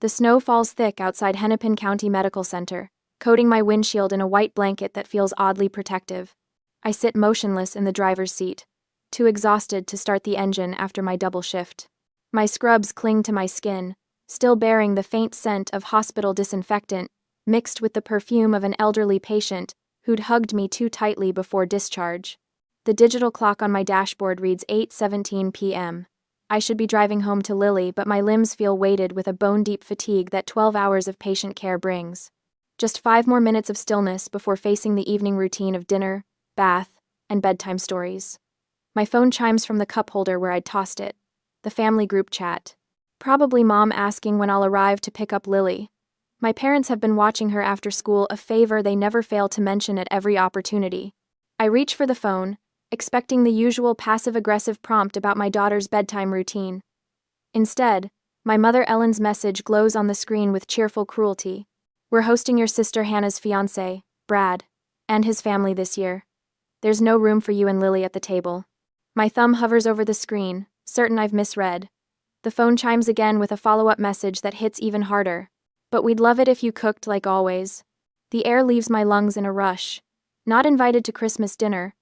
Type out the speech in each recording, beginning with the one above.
The snow falls thick outside Hennepin County Medical Center, coating my windshield in a white blanket that feels oddly protective. I sit motionless in the driver's seat, too exhausted to start the engine after my double shift. My scrubs cling to my skin, still bearing the faint scent of hospital disinfectant, mixed with the perfume of an elderly patient who'd hugged me too tightly before discharge. The digital clock on my dashboard reads 8:17 p.m. I should be driving home to Lily, but my limbs feel weighted with a bone-deep fatigue that 12 hours of patient care brings. Just 5 more minutes of stillness before facing the evening routine of dinner, bath, and bedtime stories. My phone chimes from the cup holder where I'd tossed it. The family group chat. Probably Mom asking when I'll arrive to pick up Lily. My parents have been watching her after school, a favor they never fail to mention at every opportunity. I reach for the phone, expecting the usual passive-aggressive prompt about my daughter's bedtime routine. Instead, my mother Ellen's message glows on the screen with cheerful cruelty. We're hosting your sister Hannah's fiancé, Brad, and his family this year. There's no room for you and Lily at the table. My thumb hovers over the screen, certain I've misread. The phone chimes again with a follow-up message that hits even harder. But we'd love it if you cooked like always. The air leaves my lungs in a rush. Not invited to Christmas dinner,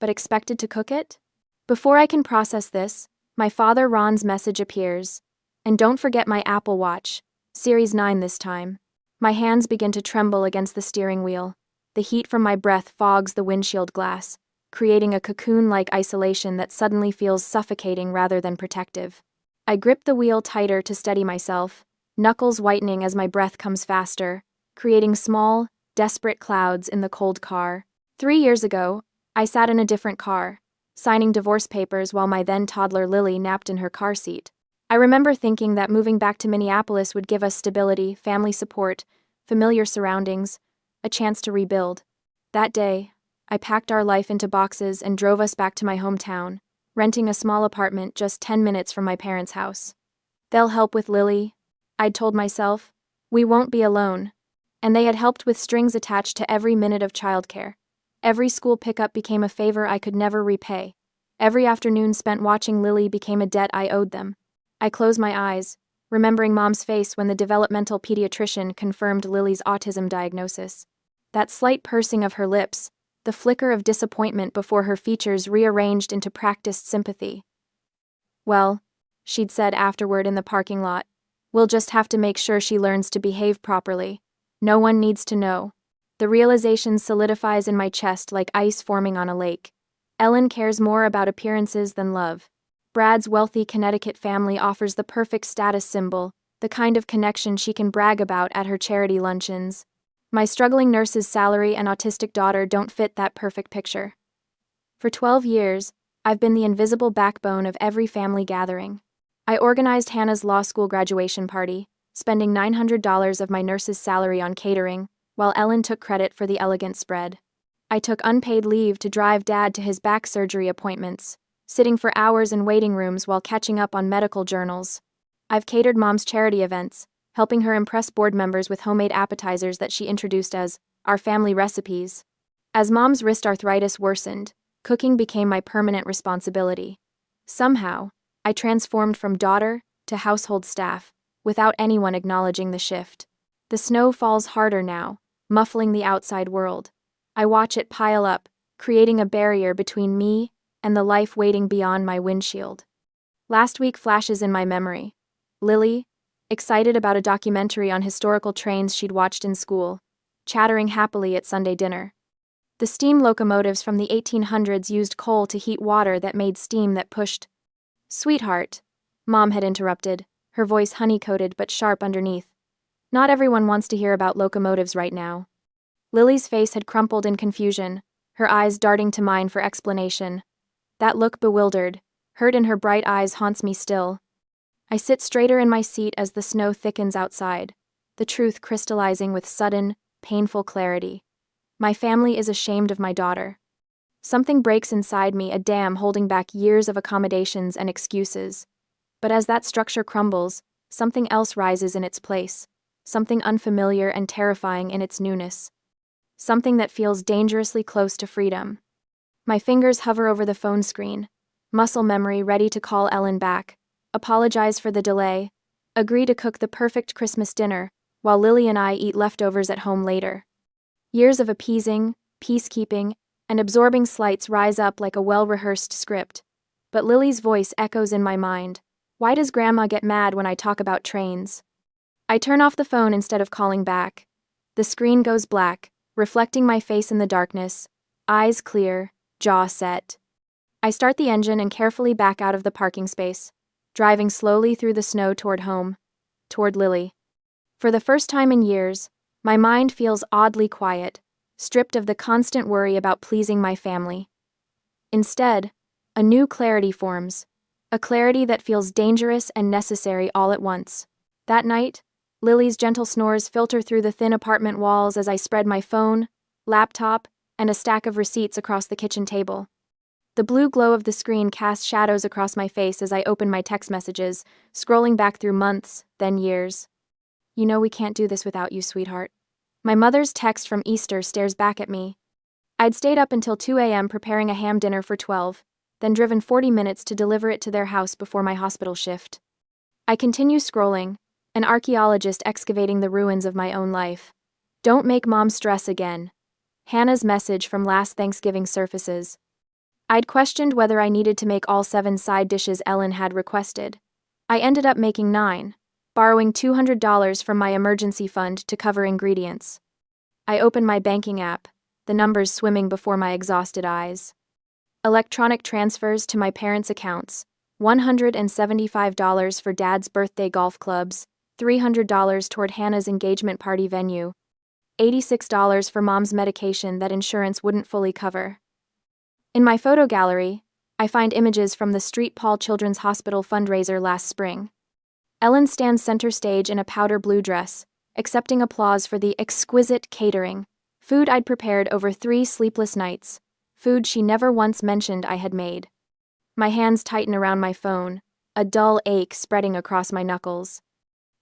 but expected to cook it? Before I can process this, my father Ron's message appears. And don't forget my Apple Watch, Series 9 this time. My hands begin to tremble against the steering wheel. The heat from my breath fogs the windshield glass, creating a cocoon-like isolation that suddenly feels suffocating rather than protective. I grip the wheel tighter to steady myself, knuckles whitening as my breath comes faster, creating small, desperate clouds in the cold car. 3 years ago, I sat in a different car, signing divorce papers while my then-toddler Lily napped in her car seat. I remember thinking that moving back to Minneapolis would give us stability, family support, familiar surroundings, a chance to rebuild. That day, I packed our life into boxes and drove us back to my hometown, renting a small apartment just 10 minutes from my parents' house. They'll help with Lily, I'd told myself. We won't be alone. And they had helped with strings attached to every minute of childcare. Every school pickup became a favor I could never repay. Every afternoon spent watching Lily became a debt I owed them. I closed my eyes, remembering Mom's face when the developmental pediatrician confirmed Lily's autism diagnosis. That slight pursing of her lips, the flicker of disappointment before her features rearranged into practiced sympathy. Well, she'd said afterward in the parking lot, we'll just have to make sure she learns to behave properly. No one needs to know. The realization solidifies in my chest like ice forming on a lake. Ellen cares more about appearances than love. Brad's wealthy Connecticut family offers the perfect status symbol, the kind of connection she can brag about at her charity luncheons. My struggling nurse's salary and autistic daughter don't fit that perfect picture. For 12 years, I've been the invisible backbone of every family gathering. I organized Hannah's law school graduation party, spending $900 of my nurse's salary on catering, while Ellen took credit for the elegant spread. I took unpaid leave to drive Dad to his back surgery appointments, sitting for hours in waiting rooms while catching up on medical journals. I've catered Mom's charity events, helping her impress board members with homemade appetizers that she introduced as our family recipes. As Mom's wrist arthritis worsened, cooking became my permanent responsibility. Somehow, I transformed from daughter to household staff, without anyone acknowledging the shift. The snow falls harder now, muffling the outside world. I watch it pile up, creating a barrier between me and the life waiting beyond my windshield. Last week flashes in my memory. Lily, excited about a documentary on historical trains she'd watched in school, chattering happily at Sunday dinner. The steam locomotives from the 1800s used coal to heat water that made steam that pushed. "Sweetheart," Mom had interrupted, her voice honey-coated but sharp underneath. "Not everyone wants to hear about locomotives right now." Lily's face had crumpled in confusion, her eyes darting to mine for explanation. That look bewildered, hurt in her bright eyes haunts me still. I sit straighter in my seat as the snow thickens outside, the truth crystallizing with sudden, painful clarity. My family is ashamed of my daughter. Something breaks inside me, a dam holding back years of accommodations and excuses. But as that structure crumbles, something else rises in its place, something unfamiliar and terrifying in its newness. Something that feels dangerously close to freedom. My fingers hover over the phone screen, muscle memory ready to call Ellen back, apologize for the delay, agree to cook the perfect Christmas dinner, while Lily and I eat leftovers at home later. Years of appeasing, peacekeeping, and absorbing slights rise up like a well-rehearsed script. But Lily's voice echoes in my mind. Why does Grandma get mad when I talk about trains? I turn off the phone instead of calling back. The screen goes black, reflecting my face in the darkness, eyes clear, jaw set. I start the engine and carefully back out of the parking space, driving slowly through the snow toward home, toward Lily. For the first time in years, my mind feels oddly quiet, stripped of the constant worry about pleasing my family. Instead, a new clarity forms, a clarity that feels dangerous and necessary all at once. That night, Lily's gentle snores filter through the thin apartment walls as I spread my phone, laptop, and a stack of receipts across the kitchen table. The blue glow of the screen casts shadows across my face as I open my text messages, scrolling back through months, then years. You know we can't do this without you, sweetheart. My mother's text from Easter stares back at me. I'd stayed up until 2 a.m. preparing a ham dinner for 12, then driven 40 minutes to deliver it to their house before my hospital shift. I continue scrolling, an archaeologist excavating the ruins of my own life. Don't make Mom stress again. Hannah's message from last Thanksgiving surfaces. I'd questioned whether I needed to make all 7 side dishes Ellen had requested. I ended up making 9, borrowing $200 from my emergency fund to cover ingredients. I open my banking app, the numbers swimming before my exhausted eyes. Electronic transfers to my parents' accounts, $175 for Dad's birthday golf clubs, $300 toward Hannah's engagement party venue, $86 for Mom's medication that insurance wouldn't fully cover. In my photo gallery, I find images from the Street Paul Children's Hospital fundraiser last spring. Ellen stands center stage in a powder blue dress, accepting applause for the exquisite catering, food I'd prepared over 3 sleepless nights, food she never once mentioned I had made. My hands tighten around my phone, a dull ache spreading across my knuckles.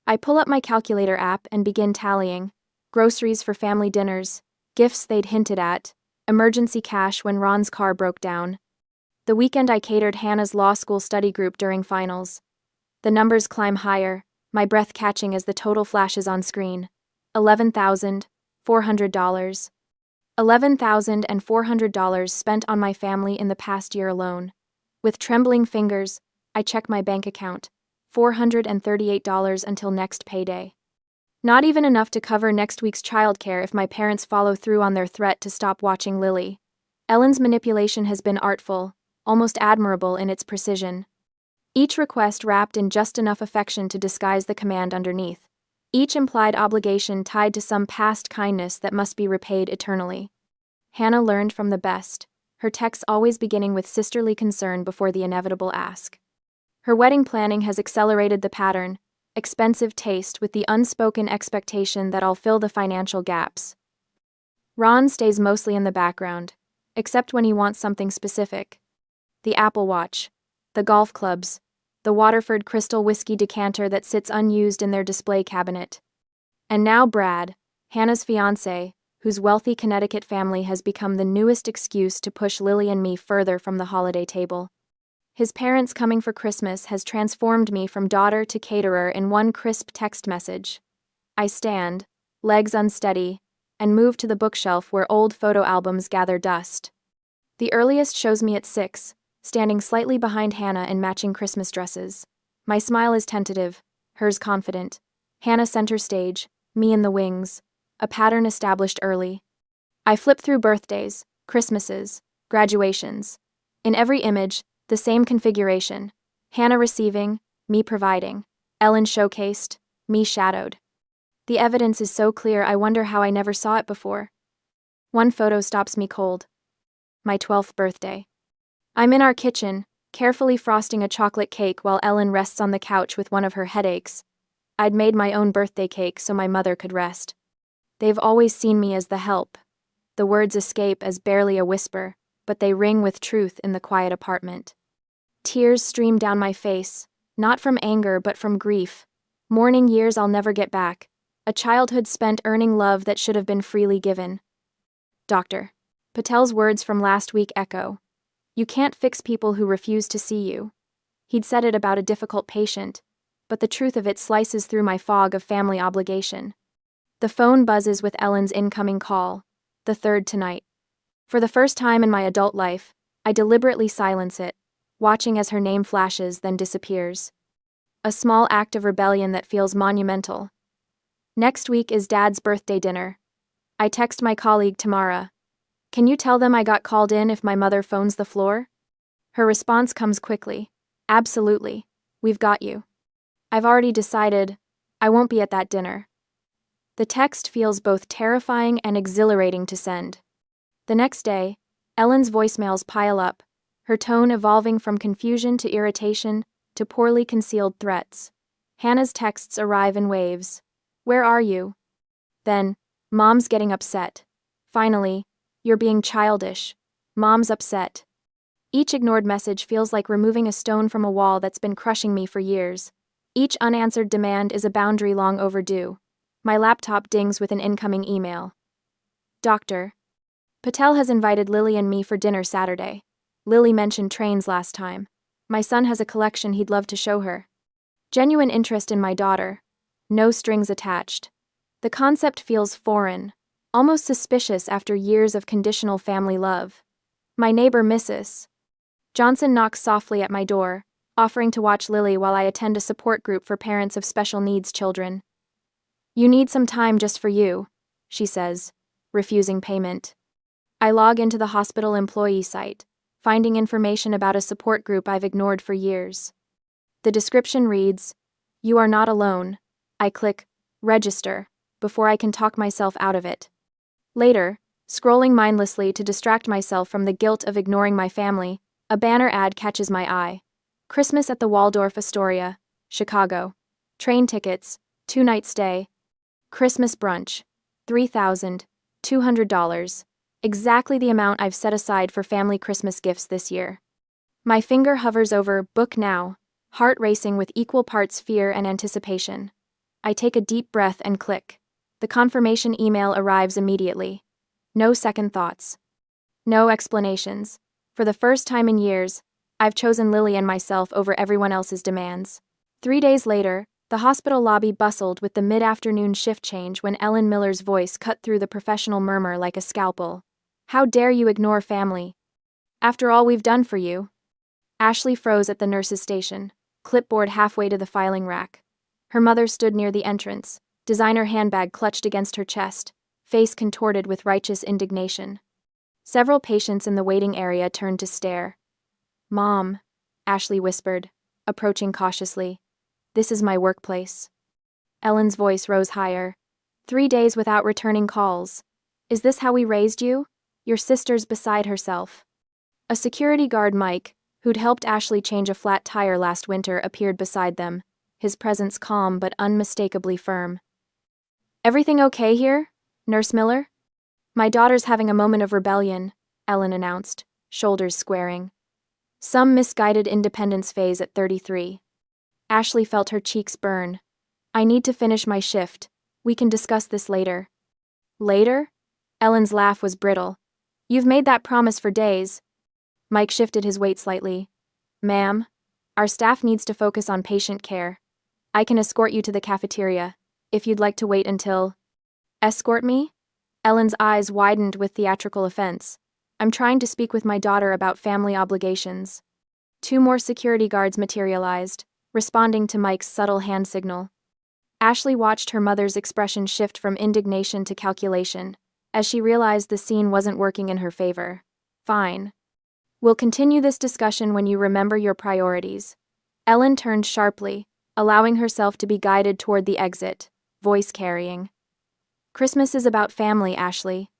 I pull up my calculator app and begin tallying, groceries for family dinners, gifts they'd hinted at, emergency cash when Ron's car broke down. The weekend I catered Hannah's law school study group during finals. The numbers climb higher, my breath catching as the total flashes on screen. $11,400. $11,400 spent on my family in the past year alone. With trembling fingers, I check my bank account. $438 until next payday. Not even enough to cover next week's childcare if my parents follow through on their threat to stop watching Lily. Ellen's manipulation has been artful, almost admirable in its precision. Each request wrapped in just enough affection to disguise the command underneath. Each implied obligation tied to some past kindness that must be repaid eternally. Hannah learned from the best, her texts always beginning with sisterly concern before the inevitable ask. Her wedding planning has accelerated the pattern, expensive taste with the unspoken expectation that I'll fill the financial gaps. Ron stays mostly in the background, except when he wants something specific. The Apple Watch, the golf clubs, the Waterford Crystal whiskey decanter that sits unused in their display cabinet. And now Brad, Hannah's fiancé, whose wealthy Connecticut family has become the newest excuse to push Lily and me further from the holiday table. His parents coming for Christmas has transformed me from daughter to caterer in one crisp text message. I stand, legs unsteady, and move to the bookshelf where old photo albums gather dust. The earliest shows me at 6, standing slightly behind Hannah in matching Christmas dresses. My smile is tentative, hers confident. Hannah center stage, me in the wings, a pattern established early. I flip through birthdays, Christmases, graduations. In every image, the same configuration. Hannah receiving, me providing. Ellen showcased, me shadowed. The evidence is so clear I wonder how I never saw it before. One photo stops me cold. My 12th birthday. I'm in our kitchen, carefully frosting a chocolate cake while Ellen rests on the couch with one of her headaches. I'd made my own birthday cake so my mother could rest. They've always seen me as the help. The words escape as barely a whisper, but they ring with truth in the quiet apartment. Tears stream down my face, not from anger but from grief. Mourning years I'll never get back. A childhood spent earning love that should have been freely given. Dr. Patel's words from last week echo. You can't fix people who refuse to see you. He'd said it about a difficult patient, but the truth of it slices through my fog of family obligation. The phone buzzes with Ellen's incoming call, the third tonight. For the first time in my adult life, I deliberately silence it, watching as her name flashes then disappears. A small act of rebellion that feels monumental. Next week is Dad's birthday dinner. I text my colleague Tamara. Can you tell them I got called in if my mother phones the floor? Her response comes quickly. Absolutely. We've got you. I've already decided I won't be at that dinner. The text feels both terrifying and exhilarating to send. The next day, Ellen's voicemails pile up, her tone evolving from confusion to irritation to poorly concealed threats. Hannah's texts arrive in waves. Where are you? Then, Mom's getting upset. Finally, you're being childish. Mom's upset. Each ignored message feels like removing a stone from a wall that's been crushing me for years. Each unanswered demand is a boundary long overdue. My laptop dings with an incoming email. Doctor. Patel has invited Lily and me for dinner Saturday. Lily mentioned trains last time. My son has a collection he'd love to show her. Genuine interest in my daughter. No strings attached. The concept feels foreign, almost suspicious after years of conditional family love. My neighbor Mrs. Johnson knocks softly at my door, offering to watch Lily while I attend a support group for parents of special needs children. You need some time just for you, she says, refusing payment. I log into the hospital employee site, finding information about a support group I've ignored for years. The description reads, "You are not alone." I click, register, before I can talk myself out of it. Later, scrolling mindlessly to distract myself from the guilt of ignoring my family, a banner ad catches my eye. Christmas at the Waldorf Astoria, Chicago. Train tickets, 2-night stay. Christmas brunch, $3,200. Exactly the amount I've set aside for family Christmas gifts this year. My finger hovers over Book Now, heart racing with equal parts fear and anticipation. I take a deep breath and click. The confirmation email arrives immediately. No second thoughts. No explanations. For the first time in years, I've chosen Lily and myself over everyone else's demands. 3 days later, the hospital lobby bustled with the mid-afternoon shift change when Ellen Miller's voice cut through the professional murmur like a scalpel. How dare you ignore family? After all we've done for you. Ashley froze at the nurse's station, clipboard halfway to the filing rack. Her mother stood near the entrance, designer handbag clutched against her chest, face contorted with righteous indignation. Several patients in the waiting area turned to stare. Mom, Ashley whispered, approaching cautiously. This is my workplace. Ellen's voice rose higher. 3 days without returning calls. Is this how we raised you? Your sister's beside herself. A security guard, Mike, who'd helped Ashley change a flat tire last winter, appeared beside them, his presence calm but unmistakably firm. Everything okay here, Nurse Miller? My daughter's having a moment of rebellion, Ellen announced, shoulders squaring. Some misguided independence phase at 33. Ashley felt her cheeks burn. I need to finish my shift. We can discuss this later. Later? Ellen's laugh was brittle. You've made that promise for days. Mike shifted his weight slightly. Ma'am, our staff needs to focus on patient care. I can escort you to the cafeteria, if you'd like to wait until... Escort me? Ellen's eyes widened with theatrical offense. I'm trying to speak with my daughter about family obligations. 2 more security guards materialized, responding to Mike's subtle hand signal. Ashley watched her mother's expression shift from indignation to calculation, as she realized the scene wasn't working in her favor. Fine. We'll continue this discussion when you remember your priorities. Ellen turned sharply, allowing herself to be guided toward the exit, voice carrying. Christmas is about family, Ashley.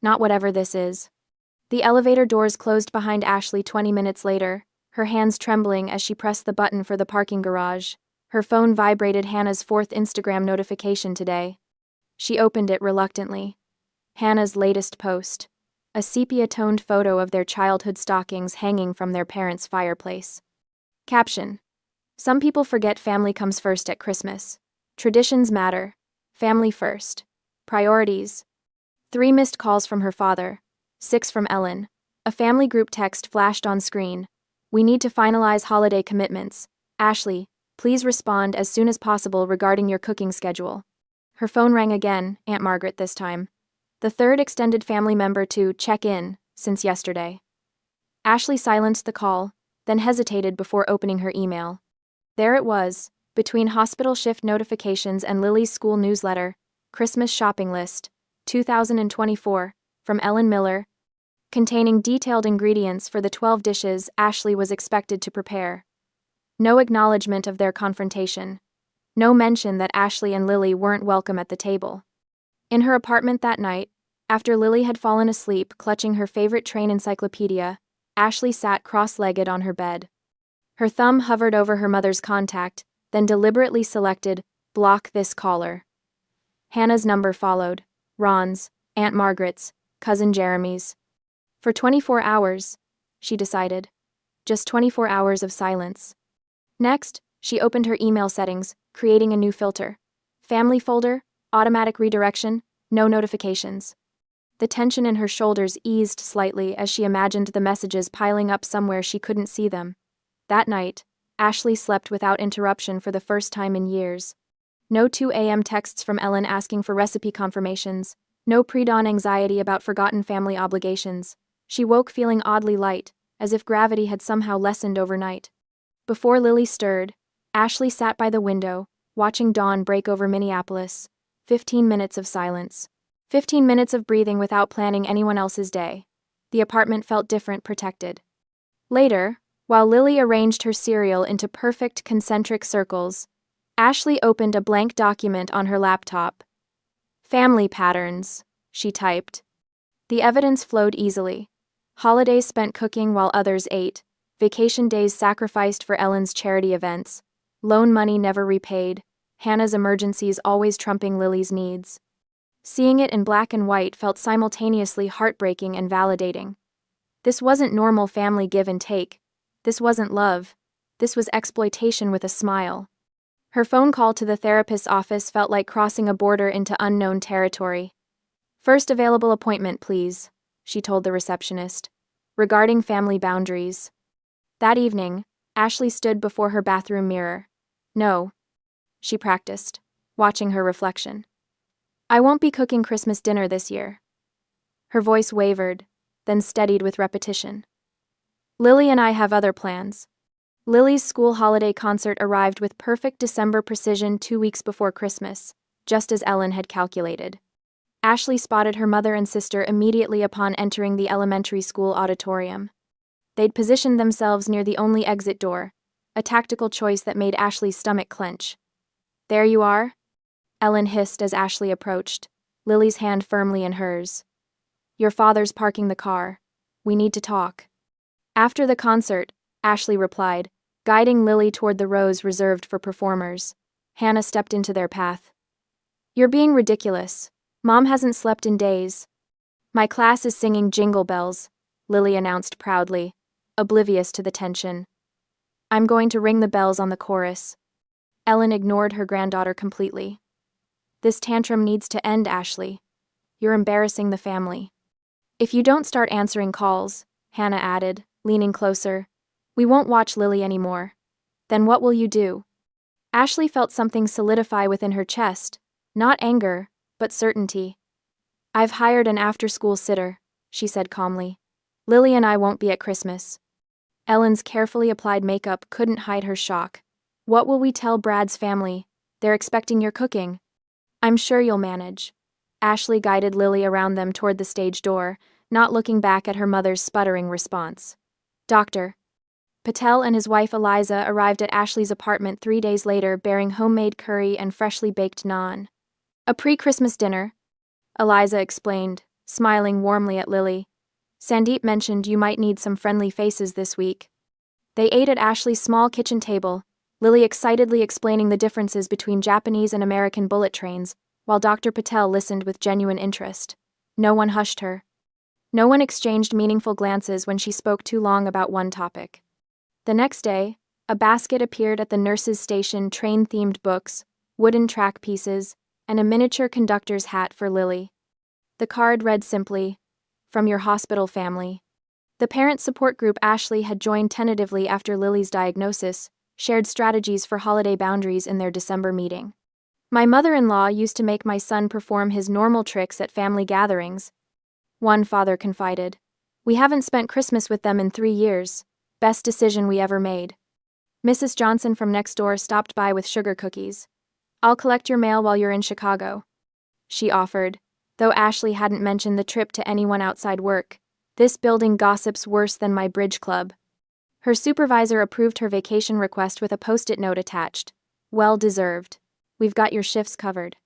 Not whatever this is. The elevator doors closed behind Ashley 20 minutes later, her hands trembling as she pressed the button for the parking garage. Her phone vibrated Hannah's 4th Instagram notification today. She opened it reluctantly. Hannah's latest post. A sepia-toned photo of their childhood stockings hanging from their parents' fireplace. Caption. Some people forget family comes first at Christmas. Traditions matter. Family first. Priorities. 3 missed calls from her father. 6 from Ellen. A family group text flashed on screen. We need to finalize holiday commitments. Ashley, Please respond as soon as possible regarding your cooking schedule. Her phone rang again, Aunt Margaret this time. The third extended family member to check in since yesterday. Ashley silenced the call, then hesitated before opening her email. There it was, between hospital shift notifications and Lily's school newsletter, Christmas shopping list, 2024, from Ellen Miller, containing detailed ingredients for the 12 dishes Ashley was expected to prepare. No acknowledgement of their confrontation. No mention that Ashley and Lily weren't welcome at the table. In her apartment that night, after Lily had fallen asleep clutching her favorite train encyclopedia, Ashley sat cross-legged on her bed. Her thumb hovered over her mother's contact, then deliberately selected, block this caller. Hannah's number followed, Ron's, Aunt Margaret's, Cousin Jeremy's. For 24 hours, she decided. Just 24 hours of silence. Next, she opened her email settings, creating a new filter. Family folder, automatic redirection, no notifications. The tension in her shoulders eased slightly as she imagined the messages piling up somewhere she couldn't see them. That night, Ashley slept without interruption for the first time in years. No 2 a.m. texts from Ellen asking for recipe confirmations, no pre-dawn anxiety about forgotten family obligations. She woke feeling oddly light, as if gravity had somehow lessened overnight. Before Lily stirred, Ashley sat by the window, watching dawn break over Minneapolis. 15 minutes of silence. 15 minutes of breathing without planning anyone else's day. The apartment felt different, protected. Later, while Lily arranged her cereal into perfect concentric circles, Ashley opened a blank document on her laptop. Family patterns, she typed. The evidence flowed easily. Holidays spent cooking while others ate, vacation days sacrificed for Ellen's charity events, loan money never repaid, Hannah's emergencies always trumping Lily's needs. Seeing it in black and white felt simultaneously heartbreaking and validating. This wasn't normal family give and take. This wasn't love. This was exploitation with a smile. Her phone call to the therapist's office felt like crossing a border into unknown territory. First available appointment, please, she told the receptionist. Regarding family boundaries. That evening, Ashley stood before her bathroom mirror. No, she practiced, watching her reflection. I won't be cooking Christmas dinner this year. Her voice wavered, then steadied with repetition. Lily and I have other plans. Lily's school holiday concert arrived with perfect December precision 2 weeks before Christmas, just as Ellen had calculated. Ashley spotted her mother and sister immediately upon entering the elementary school auditorium. They'd positioned themselves near the only exit door, a tactical choice that made Ashley's stomach clench. There you are? Ellen hissed as Ashley approached, Lily's hand firmly in hers. Your father's parking the car. We need to talk. After the concert, Ashley replied, guiding Lily toward the rows reserved for performers. Hannah stepped into their path. You're being ridiculous. Mom hasn't slept in days. My class is singing Jingle Bells, Lily announced proudly, oblivious to the tension. I'm going to ring the bells on the chorus. Ellen ignored her granddaughter completely. This tantrum needs to end, Ashley. You're embarrassing the family. If you don't start answering calls, Hannah added, leaning closer, we won't watch Lily anymore. Then what will you do? Ashley felt something solidify within her chest, not anger, but certainty. I've hired an after-school sitter, she said calmly. Lily and I won't be at Christmas. Ellen's carefully applied makeup couldn't hide her shock. What will we tell Brad's family? They're expecting your cooking. I'm sure you'll manage. Ashley guided Lily around them toward the stage door, not looking back at her mother's sputtering response. Dr. Patel and his wife Eliza arrived at Ashley's apartment 3 days later bearing homemade curry and freshly baked naan. A pre-Christmas dinner, Eliza explained, smiling warmly at Lily. Sandeep mentioned you might need some friendly faces this week. They ate at Ashley's small kitchen table, Lily excitedly explaining the differences between Japanese and American bullet trains, while Dr. Patel listened with genuine interest. No one hushed her. No one exchanged meaningful glances when she spoke too long about one topic. The next day, a basket appeared at the nurse's station, train-themed books, wooden track pieces, and a miniature conductor's hat for Lily. The card read simply, "From your hospital family." The parent support group Ashley had joined tentatively after Lily's diagnosis, shared strategies for holiday boundaries in their December meeting. My mother-in-law used to make my son perform his normal tricks at family gatherings, one father confided. We haven't spent Christmas with them in 3 years. Best decision we ever made. Mrs. Johnson from next door stopped by with sugar cookies. I'll collect your mail while you're in Chicago, she offered, though Ashley hadn't mentioned the trip to anyone outside work. This building gossips worse than my bridge club. Her supervisor approved her vacation request with a post-it note attached. Well deserved. We've got your shifts covered.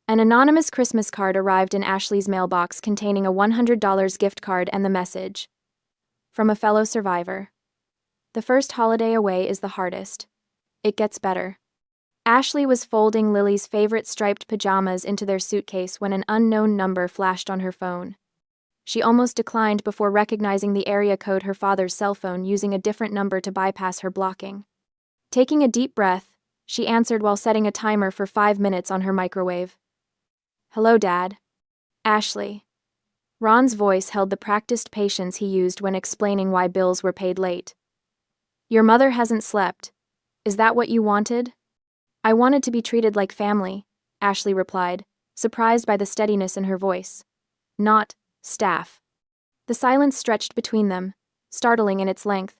An anonymous Christmas card arrived in Ashley's mailbox containing a $100 gift card and the message. From a fellow survivor. The first holiday away is the hardest. It gets better. Ashley was folding Lily's favorite striped pajamas into their suitcase when an unknown number flashed on her phone. She almost declined before recognizing the area code her father's cell phone using a different number to bypass her blocking. Taking a deep breath, she answered while setting a timer for 5 minutes on her microwave. Hello, Dad. Ashley. Ron's voice held the practiced patience he used when explaining why bills were paid late. Your mother hasn't slept. Is that what you wanted? I wanted to be treated like family, Ashley replied, surprised by the steadiness in her voice. Not staff. The silence stretched between them, startling in its length.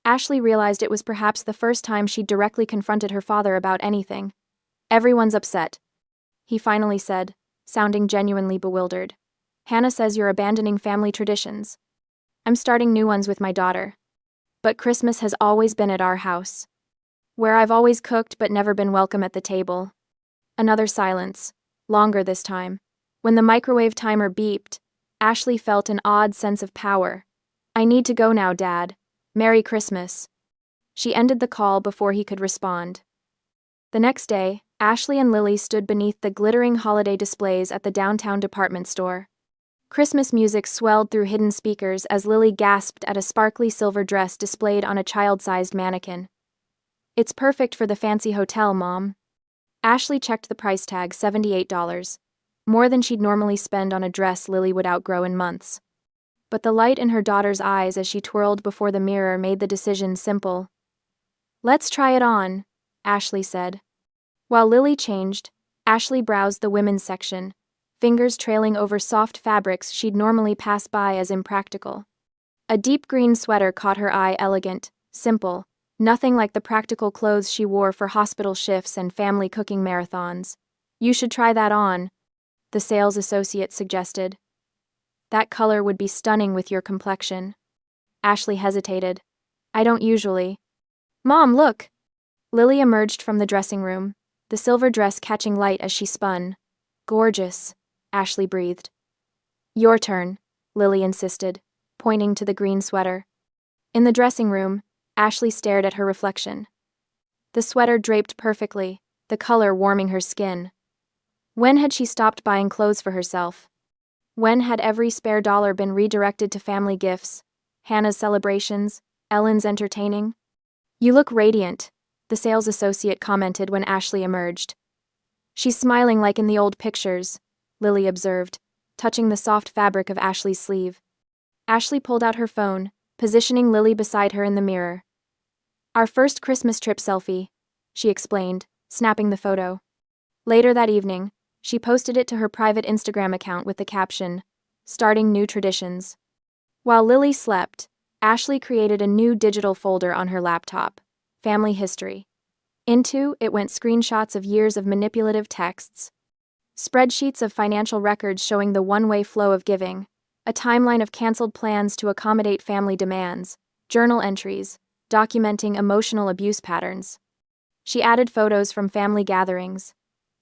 Ashley realized it was perhaps the first time she'd directly confronted her father about anything. Everyone's upset, he finally said, sounding genuinely bewildered. Hannah says you're abandoning family traditions. I'm starting new ones with my daughter. But Christmas has always been at our house, where I've always cooked but never been welcome at the table. Another silence, longer this time. When the microwave timer beeped, Ashley felt an odd sense of power. I need to go now, Dad. Merry Christmas. She ended the call before he could respond. The next day, Ashley and Lily stood beneath the glittering holiday displays at the downtown department store. Christmas music swelled through hidden speakers as Lily gasped at a sparkly silver dress displayed on a child-sized mannequin. It's perfect for the fancy hotel, Mom. Ashley checked the price tag, $78, more than she'd normally spend on a dress Lily would outgrow in months. But the light in her daughter's eyes as she twirled before the mirror made the decision simple. Let's try it on, Ashley said. While Lily changed, Ashley browsed the women's section, fingers trailing over soft fabrics she'd normally pass by as impractical. A deep green sweater caught her eye, elegant, simple, nothing like the practical clothes she wore for hospital shifts and family cooking marathons. You should try that on, the sales associate suggested. That color would be stunning with your complexion. Ashley hesitated. I don't usually. Mom, look! Lily emerged from the dressing room, the silver dress catching light as she spun. Gorgeous, Ashley breathed. Your turn, Lily insisted, pointing to the green sweater. In the dressing room, Ashley stared at her reflection. The sweater draped perfectly, the color warming her skin. When had she stopped buying clothes for herself? When had every spare dollar been redirected to family gifts, Hannah's celebrations, Ellen's entertaining? You look radiant, the sales associate commented when Ashley emerged. She's smiling like in the old pictures, Lily observed, touching the soft fabric of Ashley's sleeve. Ashley pulled out her phone, positioning Lily beside her in the mirror. Our first Christmas trip selfie, she explained, snapping the photo. Later that evening, she posted it to her private Instagram account with the caption, Starting New Traditions. While Lily slept, Ashley created a new digital folder on her laptop, Family History. Into it went screenshots of years of manipulative texts, spreadsheets of financial records showing the one-way flow of giving, a timeline of canceled plans to accommodate family demands, journal entries, documenting emotional abuse patterns. She added photos from family gatherings,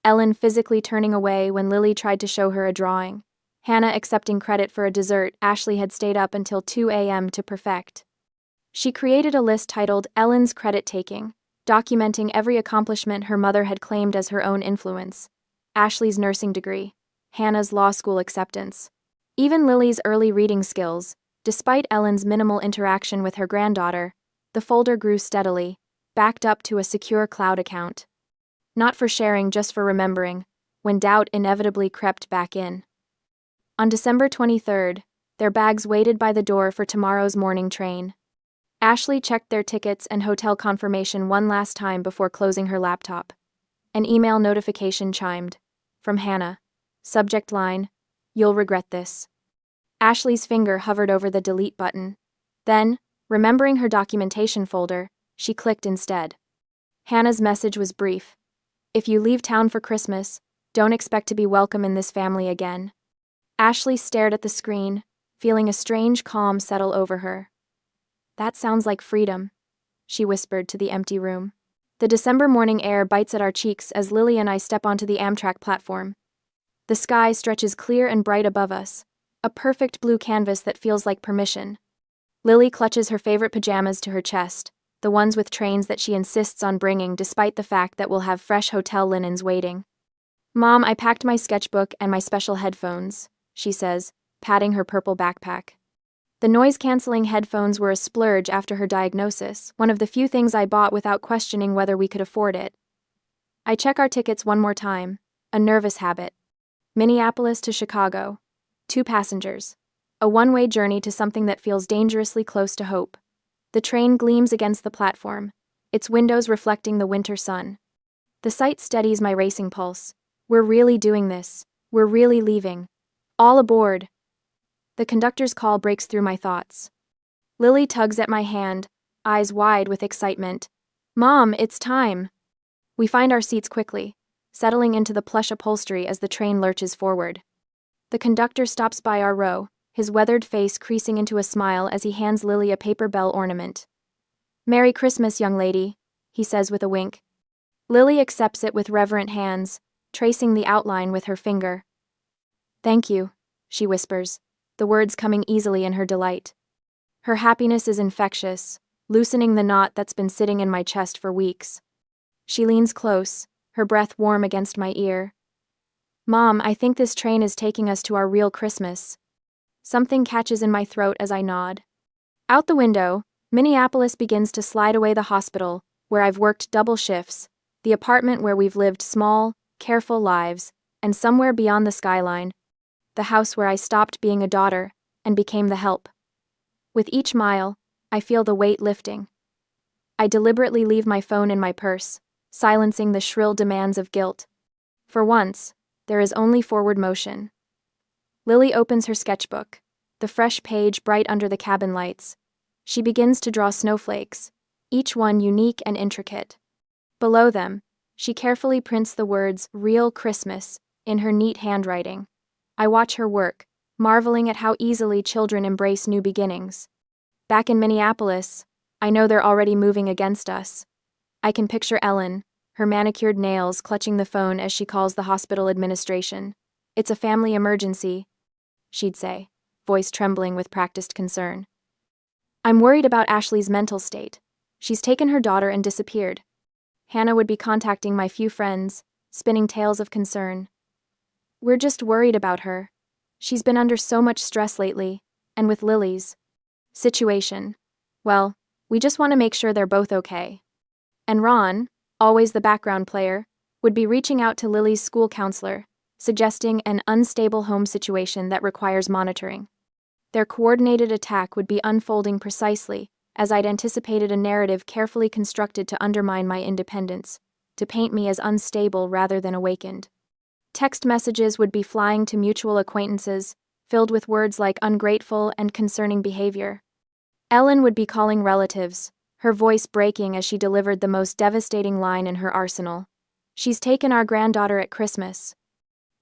Ellen physically turning away when Lily tried to show her a drawing, Hannah accepting credit for a dessert Ashley had stayed up until 2 a.m. to perfect. She created a list titled Ellen's Credit Taking, documenting every accomplishment her mother had claimed as her own influence. Ashley's nursing degree, Hannah's law school acceptance, even Lily's early reading skills. Despite Ellen's minimal interaction with her granddaughter, the folder grew steadily, backed up to a secure cloud account. Not for sharing, just for remembering, when doubt inevitably crept back in. On December 23rd, their bags waited by the door for tomorrow's morning train. Ashley checked their tickets and hotel confirmation one last time before closing her laptop. An email notification chimed. From Hannah. Subject line, "You'll regret this." Ashley's finger hovered over the delete button. Then, remembering her documentation folder, she clicked instead. Hannah's message was brief. "If you leave town for Christmas, don't expect to be welcome in this family again." Ashley stared at the screen, feeling a strange calm settle over her. "That sounds like freedom," she whispered to the empty room. The December morning air bites at our cheeks as Lily and I step onto the Amtrak platform. The sky stretches clear and bright above us, a perfect blue canvas that feels like permission. Lily clutches her favorite pajamas to her chest, the ones with trains that she insists on bringing despite the fact that we'll have fresh hotel linens waiting. "Mom, I packed my sketchbook and my special headphones," she says, patting her purple backpack. The noise-canceling headphones were a splurge after her diagnosis, one of the few things I bought without questioning whether we could afford it. I check our tickets one more time, a nervous habit. Minneapolis to Chicago. 2 passengers. A one-way journey to something that feels dangerously close to hope. The train gleams against the platform, its windows reflecting the winter sun. The sight steadies my racing pulse. We're really doing this. We're really leaving. All aboard. The conductor's call breaks through my thoughts. Lily tugs at my hand, eyes wide with excitement. "Mom, it's time." We find our seats quickly, settling into the plush upholstery as the train lurches forward. The conductor stops by our row, his weathered face creasing into a smile as he hands Lily a paper bell ornament. "Merry Christmas, young lady," he says with a wink. Lily accepts it with reverent hands, tracing the outline with her finger. "Thank you," she whispers, the words coming easily in her delight. Her happiness is infectious, loosening the knot that's been sitting in my chest for weeks. She leans close, her breath warm against my ear. "Mom, I think this train is taking us to our real Christmas." Something catches in my throat as I nod. Out the window, Minneapolis begins to slide away. The hospital, where I've worked double shifts, the apartment where we've lived small, careful lives, and somewhere beyond the skyline, the house where I stopped being a daughter and became the help. With each mile, I feel the weight lifting. I deliberately leave my phone in my purse, silencing the shrill demands of guilt. For once, there is only forward motion. Lily opens her sketchbook, the fresh page bright under the cabin lights. She begins to draw snowflakes, each one unique and intricate. Below them, she carefully prints the words "Real Christmas" in her neat handwriting. I watch her work, marveling at how easily children embrace new beginnings. Back in Minneapolis, I know they're already moving against us. I can picture Ellen, her manicured nails clutching the phone as she calls the hospital administration. "It's a family emergency," she'd say, voice trembling with practiced concern. I'm worried about Ashley's mental state. She's taken her daughter and disappeared. Hannah would be contacting my few friends, spinning tales of concern. We're just worried about her. She's been under so much stress lately, and with Lily's situation. Well, we just want to make sure they're both okay. And Ron, always the background player, would be reaching out to Lily's school counselor, suggesting an unstable home situation that requires monitoring. Their coordinated attack would be unfolding precisely as I'd anticipated, a narrative carefully constructed to undermine my independence, to paint me as unstable rather than awakened. Text messages would be flying to mutual acquaintances, filled with words like ungrateful and concerning behavior. Ellen would be calling relatives, her voice breaking as she delivered the most devastating line in her arsenal. "She's taken our granddaughter at Christmas."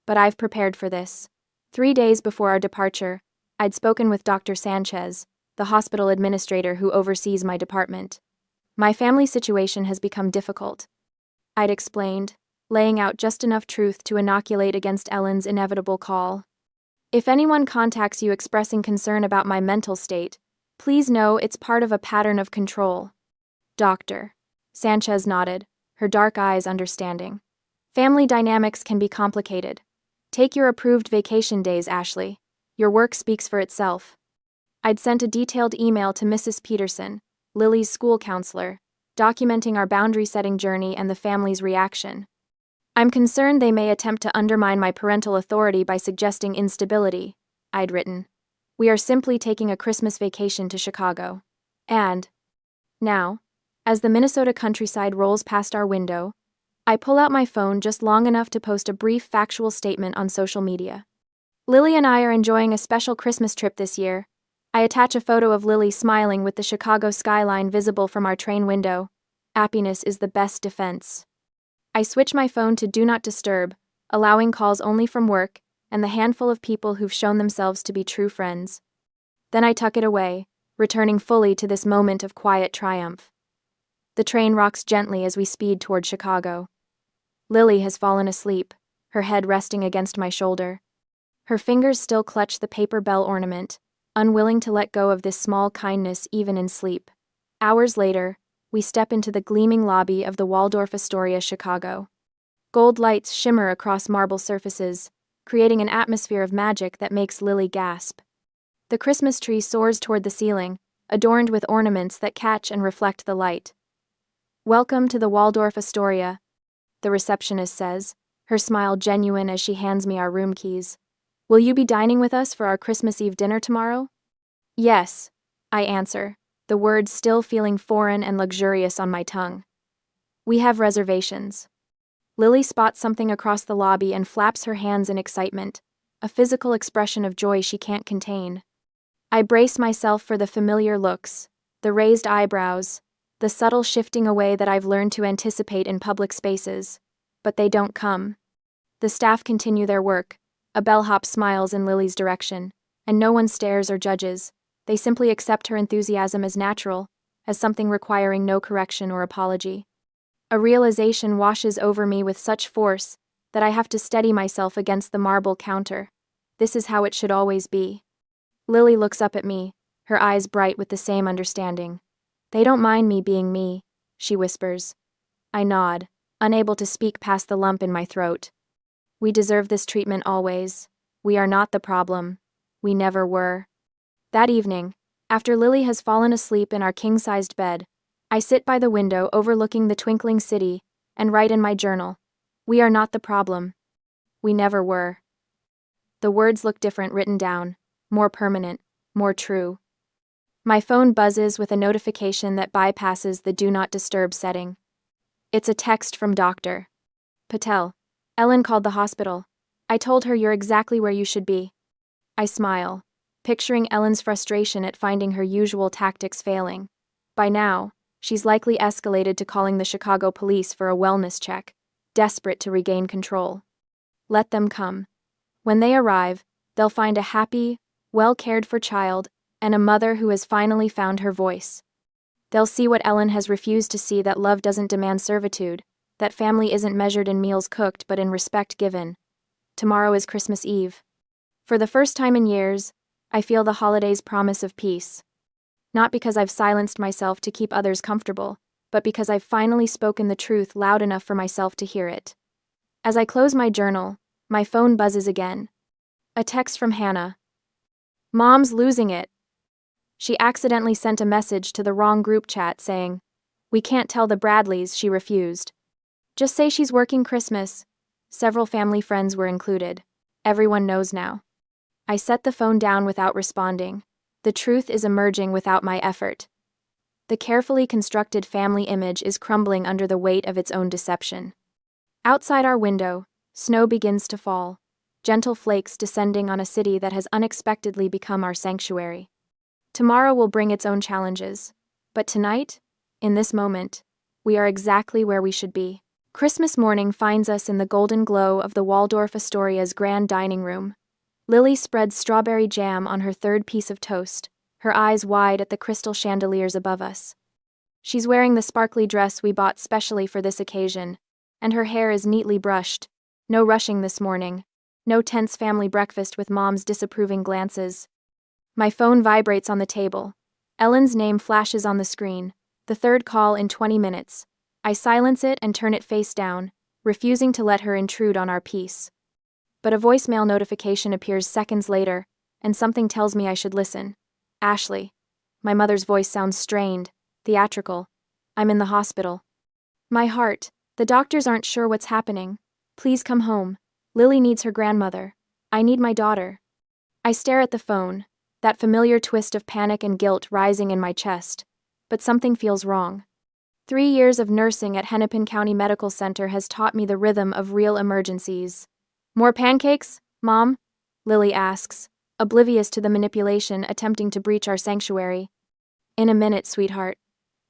But I've prepared for this. 3 days before our departure, I'd spoken with Dr. Sanchez, the hospital administrator who oversees my department. "My family situation has become difficult," I'd explained, laying out just enough truth to inoculate against Ellen's inevitable call. "If anyone contacts you expressing concern about my mental state, please know it's part of a pattern of control." "Doctor." Sanchez nodded, her dark eyes understanding. "Family dynamics can be complicated. Take your approved vacation days, Ashley. Your work speaks for itself." I'd sent a detailed email to Mrs. Peterson, Lily's school counselor, documenting our boundary-setting journey and the family's reaction. "I'm concerned they may attempt to undermine my parental authority by suggesting instability," I'd written. "We are simply taking a Christmas vacation to Chicago. And, Now, as the Minnesota countryside rolls past our window, I pull out my phone just long enough to post a brief factual statement on social media. Lily and I are enjoying a special Christmas trip this year. I attach a photo of Lily smiling with the Chicago skyline visible from our train window. Happiness is the best defense. I switch my phone to Do Not Disturb, allowing calls only from work and the handful of people who've shown themselves to be true friends. Then I tuck it away, returning fully to this moment of quiet triumph. The train rocks gently as we speed toward Chicago. Lily has fallen asleep, her head resting against my shoulder. Her fingers still clutch the paper bell ornament, unwilling to let go of this small kindness even in sleep. Hours later, we step into the gleaming lobby of the Waldorf Astoria, Chicago. Gold lights shimmer across marble surfaces, creating an atmosphere of magic that makes Lily gasp. The Christmas tree soars toward the ceiling, adorned with ornaments that catch and reflect the light. "Welcome to the Waldorf Astoria," the receptionist says, her smile genuine as she hands me our room keys. "Will you be dining with us for our Christmas Eve dinner tomorrow?" "Yes," I answer, the words still feeling foreign and luxurious on my tongue. "We have reservations." Lily spots something across the lobby and flaps her hands in excitement, a physical expression of joy she can't contain. I brace myself for the familiar looks, the raised eyebrows, the subtle shifting away that I've learned to anticipate in public spaces, but they don't come. The staff continue their work, a bellhop smiles in Lily's direction, and no one stares or judges. They simply accept her enthusiasm as natural, as something requiring no correction or apology. A realization washes over me with such force that I have to steady myself against the marble counter. This is how it should always be. Lily looks up at me, her eyes bright with the same understanding. "They don't mind me being me," she whispers. I nod, unable to speak past the lump in my throat. "We deserve this treatment always. We are not the problem. We never were." That evening, after Lily has fallen asleep in our king-sized bed, I sit by the window overlooking the twinkling city and write in my journal, "We are not the problem. We never were." The words look different written down, more permanent, more true. My phone buzzes with a notification that bypasses the Do Not Disturb setting. It's a text from Dr. Patel. "Ellen called the hospital. I told her you're exactly where you should be." I smile, picturing Ellen's frustration at finding her usual tactics failing. By now, she's likely escalated to calling the Chicago police for a wellness check, desperate to regain control. Let them come. When they arrive, they'll find a happy, well-cared-for child and a mother who has finally found her voice. They'll see what Ellen has refused to see, that love doesn't demand servitude, that family isn't measured in meals cooked but in respect given. Tomorrow is Christmas Eve. For the first time in years, I feel the holiday's promise of peace. Not because I've silenced myself to keep others comfortable, but because I've finally spoken the truth loud enough for myself to hear it. As I close my journal, my phone buzzes again. A text from Hannah. "Mom's losing it." She accidentally sent a message to the wrong group chat saying, "We can't tell the Bradleys," she refused. "Just say she's working Christmas." Several family friends were included. Everyone knows now. I set the phone down without responding. The truth is emerging without my effort. The carefully constructed family image is crumbling under the weight of its own deception. Outside our window, snow begins to fall, gentle flakes descending on a city that has unexpectedly become our sanctuary. Tomorrow will bring its own challenges, but tonight, in this moment, we are exactly where we should be. Christmas morning finds us in the golden glow of the Waldorf Astoria's grand dining room. Lily spreads strawberry jam on her third piece of toast, her eyes wide at the crystal chandeliers above us. She's wearing the sparkly dress we bought specially for this occasion, and her hair is neatly brushed. No rushing this morning, no tense family breakfast with Mom's disapproving glances. My phone vibrates on the table. Ellen's name flashes on the screen, the third call in 20 minutes. I silence it and turn it face down, refusing to let her intrude on our peace. But a voicemail notification appears seconds later, and something tells me I should listen. "Ashley." My mother's voice sounds strained, theatrical. "I'm in the hospital." My heart. "The doctors aren't sure what's happening. Please come home. Lily needs her grandmother. I need my daughter." I stare at the phone, that familiar twist of panic and guilt rising in my chest. but something feels wrong. 3 years of nursing at Hennepin County Medical Center has taught me the rhythm of real emergencies. More pancakes, Mom? Lily asks, oblivious to the manipulation attempting to breach our sanctuary. In a minute, sweetheart.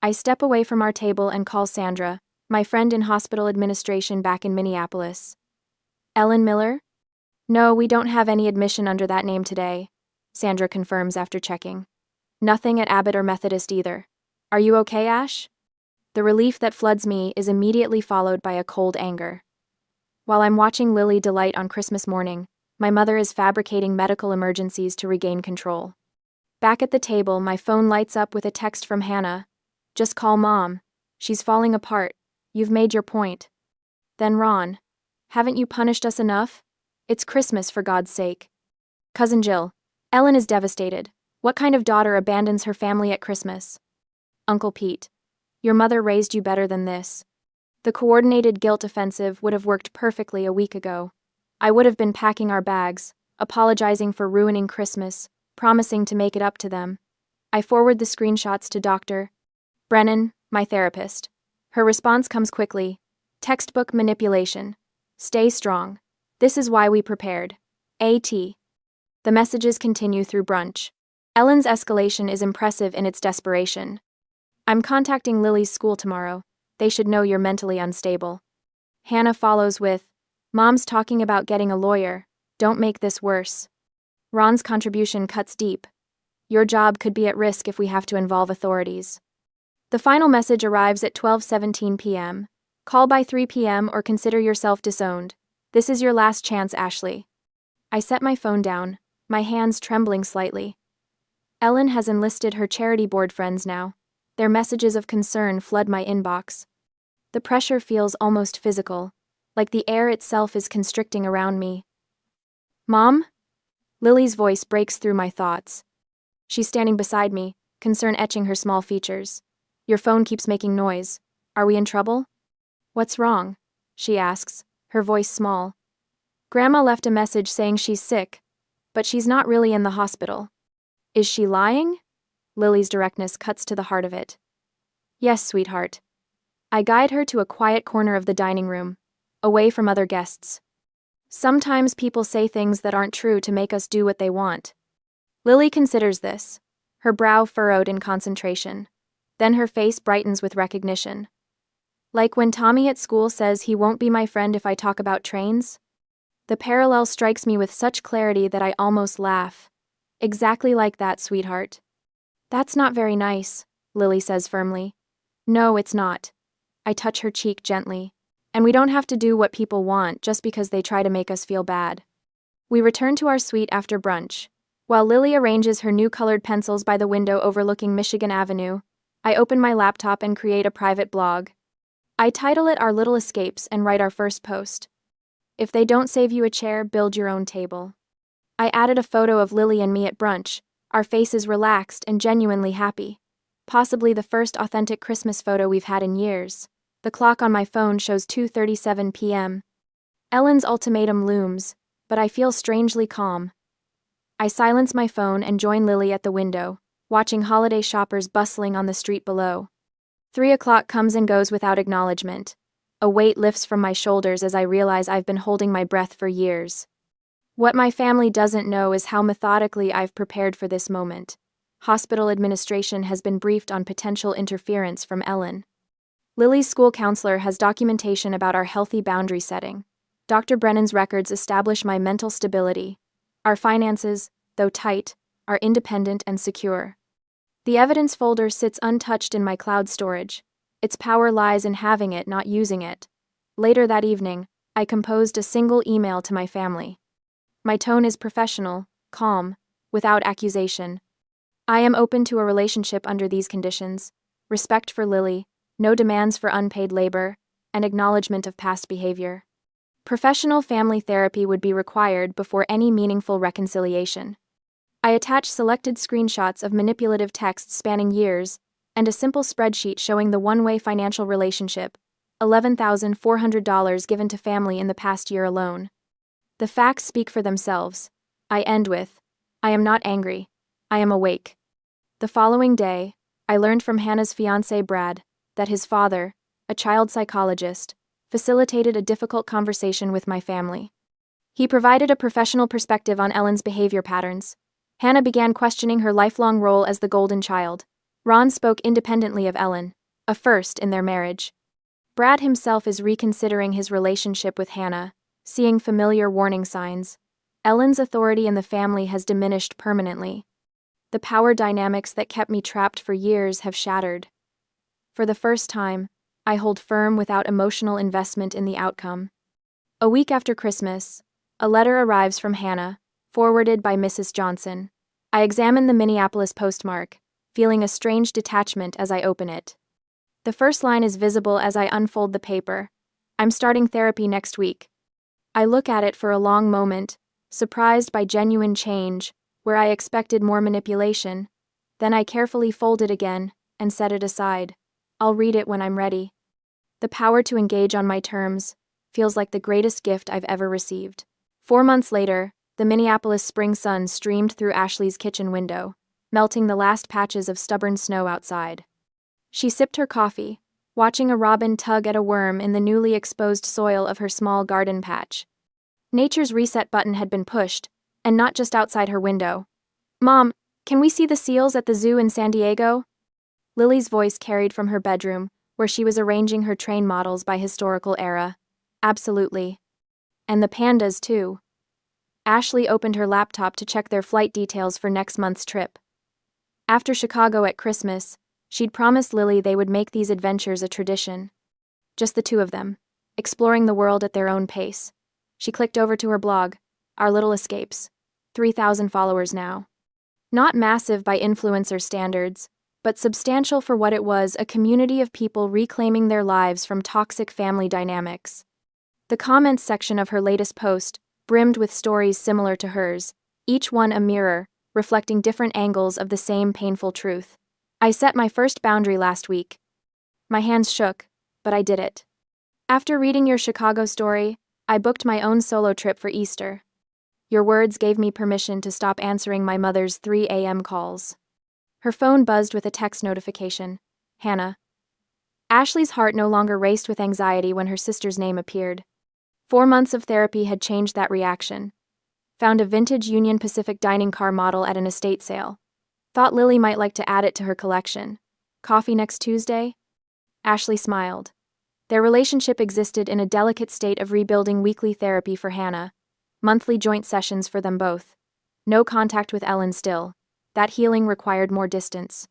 I step away from our table and call Sandra, my friend in hospital administration back in Minneapolis. Ellen Miller? No, we don't have any admission under that name today, Sandra confirms after checking. Nothing at Abbott or Methodist either. Are you okay, Ash? The relief that floods me is immediately followed by a cold anger. While I'm watching Lily delight on Christmas morning, my mother is fabricating medical emergencies to regain control. Back at the table, my phone lights up with a text from Hannah. Just call Mom. She's falling apart. You've made your point. Then Ron. Haven't you punished us enough? It's Christmas, for God's sake. Cousin Jill. Ellen is devastated. What kind of daughter abandons her family at Christmas? Uncle Pete. Your mother raised you better than this. The coordinated guilt offensive would have worked perfectly a week ago. I would have been packing our bags, apologizing for ruining Christmas, promising to make it up to them. I forward the screenshots to Dr. Brennan, my therapist. Her response comes quickly. Textbook manipulation. Stay strong. This is why we prepared. A.T. The messages continue through brunch. Ellen's escalation is impressive in its desperation. I'm contacting Lily's school tomorrow. They should know you're mentally unstable. Hannah follows with, Mom's talking about getting a lawyer. Don't make this worse. Ron's contribution cuts deep. Your job could be at risk if we have to involve authorities. The final message arrives at 12:17 p.m. Call by 3 p.m. or consider yourself disowned. This is your last chance, Ashley. I set my phone down, my hands trembling slightly. Ellen has enlisted her charity board friends now. Their messages of concern flood my inbox. The pressure feels almost physical, like the air itself is constricting around me. Mom? Lily's voice breaks through my thoughts. She's standing beside me, concern etching her small features. Your phone keeps making noise. Are we in trouble? What's wrong? She asks, her voice small. Grandma left a message saying she's sick, but she's not really in the hospital. Is she lying? Lily's directness cuts to the heart of it. Yes, sweetheart. I guide her to a quiet corner of the dining room, away from other guests. Sometimes people say things that aren't true to make us do what they want. Lily considers this, her brow furrowed in concentration. Then her face brightens with recognition. Like when Tommy at school says he won't be my friend if I talk about trains? The parallel strikes me with such clarity that I almost laugh. Exactly like that, sweetheart. That's not very nice, Lily says firmly. No, it's not. I touch her cheek gently. And we don't have to do what people want just because they try to make us feel bad. We return to our suite after brunch. While Lily arranges her new colored pencils by the window overlooking Michigan Avenue, I open my laptop and create a private blog. I title it Our Little Escapes and write our first post. If they don't save you a chair, build your own table. I added a photo of Lily and me at brunch, our faces relaxed and genuinely happy. Possibly the first authentic Christmas photo we've had in years. The clock on my phone shows 2:37 p.m. Ellen's ultimatum looms, but I feel strangely calm. I silence my phone and join Lily at the window, watching holiday shoppers bustling on the street below. 3 o'clock comes and goes without acknowledgement. A weight lifts from my shoulders as I realize I've been holding my breath for years. What my family doesn't know is how methodically I've prepared for this moment. Hospital administration has been briefed on potential interference from Ellen. Lily's school counselor has documentation about our healthy boundary setting. Dr. Brennan's records establish my mental stability. Our finances, though tight, are independent and secure. The evidence folder sits untouched in my cloud storage. Its power lies in having it, not using it. Later that evening, I composed a single email to my family. My tone is professional, calm, without accusation. I am open to a relationship under these conditions: respect for Lily, no demands for unpaid labor, and acknowledgement of past behavior. Professional family therapy would be required before any meaningful reconciliation. I attach selected screenshots of manipulative texts spanning years, and a simple spreadsheet showing the one-way financial relationship, $11,400 given to family in the past year alone. The facts speak for themselves. I end with, I am not angry. I am awake. The following day, I learned from Hannah's fiancé Brad that his father, a child psychologist, facilitated a difficult conversation with my family. He provided a professional perspective on Ellen's behavior patterns. Hannah began questioning her lifelong role as the golden child. Ron spoke independently of Ellen, a first in their marriage. Brad himself is reconsidering his relationship with Hannah, seeing familiar warning signs. Ellen's authority in the family has diminished permanently. The power dynamics that kept me trapped for years have shattered. For the first time, I hold firm without emotional investment in the outcome. A week after Christmas, a letter arrives from Hannah, forwarded by Mrs. Johnson. I examine the Minneapolis postmark, feeling a strange detachment as I open it. The first line is visible as I unfold the paper. I'm starting therapy next week. I look at it for a long moment, surprised by genuine change, where I expected more manipulation. Then I carefully fold it again and set it aside. I'll read it when I'm ready. The power to engage on my terms feels like the greatest gift I've ever received. 4 months later, the Minneapolis spring sun streamed through Ashley's kitchen window, melting the last patches of stubborn snow outside. She sipped her coffee, watching a robin tug at a worm in the newly exposed soil of her small garden patch. Nature's reset button had been pushed, and not just outside her window. "Mom, can we see the seals at the zoo in San Diego?" Lily's voice carried from her bedroom, where she was arranging her train models by historical era. "Absolutely. And the pandas, too." Ashley opened her laptop to check their flight details for next month's trip. After Chicago at Christmas, she'd promised Lily they would make these adventures a tradition. Just the two of them, exploring the world at their own pace. She clicked over to her blog, Our Little Escapes. 3,000 followers now. Not massive by influencer standards, but substantial for what it was, a community of people reclaiming their lives from toxic family dynamics. The comments section of her latest post brimmed with stories similar to hers, each one a mirror, reflecting different angles of the same painful truth. I set my first boundary last week. My hands shook, but I did it. After reading your Chicago story, I booked my own solo trip for Easter. Your words gave me permission to stop answering my mother's 3 a.m. calls. Her phone buzzed with a text notification. Hannah. Ashley's heart no longer raced with anxiety when her sister's name appeared. 4 months of therapy had changed that reaction. Found a vintage Union Pacific dining car model at an estate sale. Thought Lily might like to add it to her collection. Coffee next Tuesday? Ashley smiled. Their relationship existed in a delicate state of rebuilding weekly therapy for Hannah, monthly joint sessions for them both. No contact with Ellen still. That healing required more distance.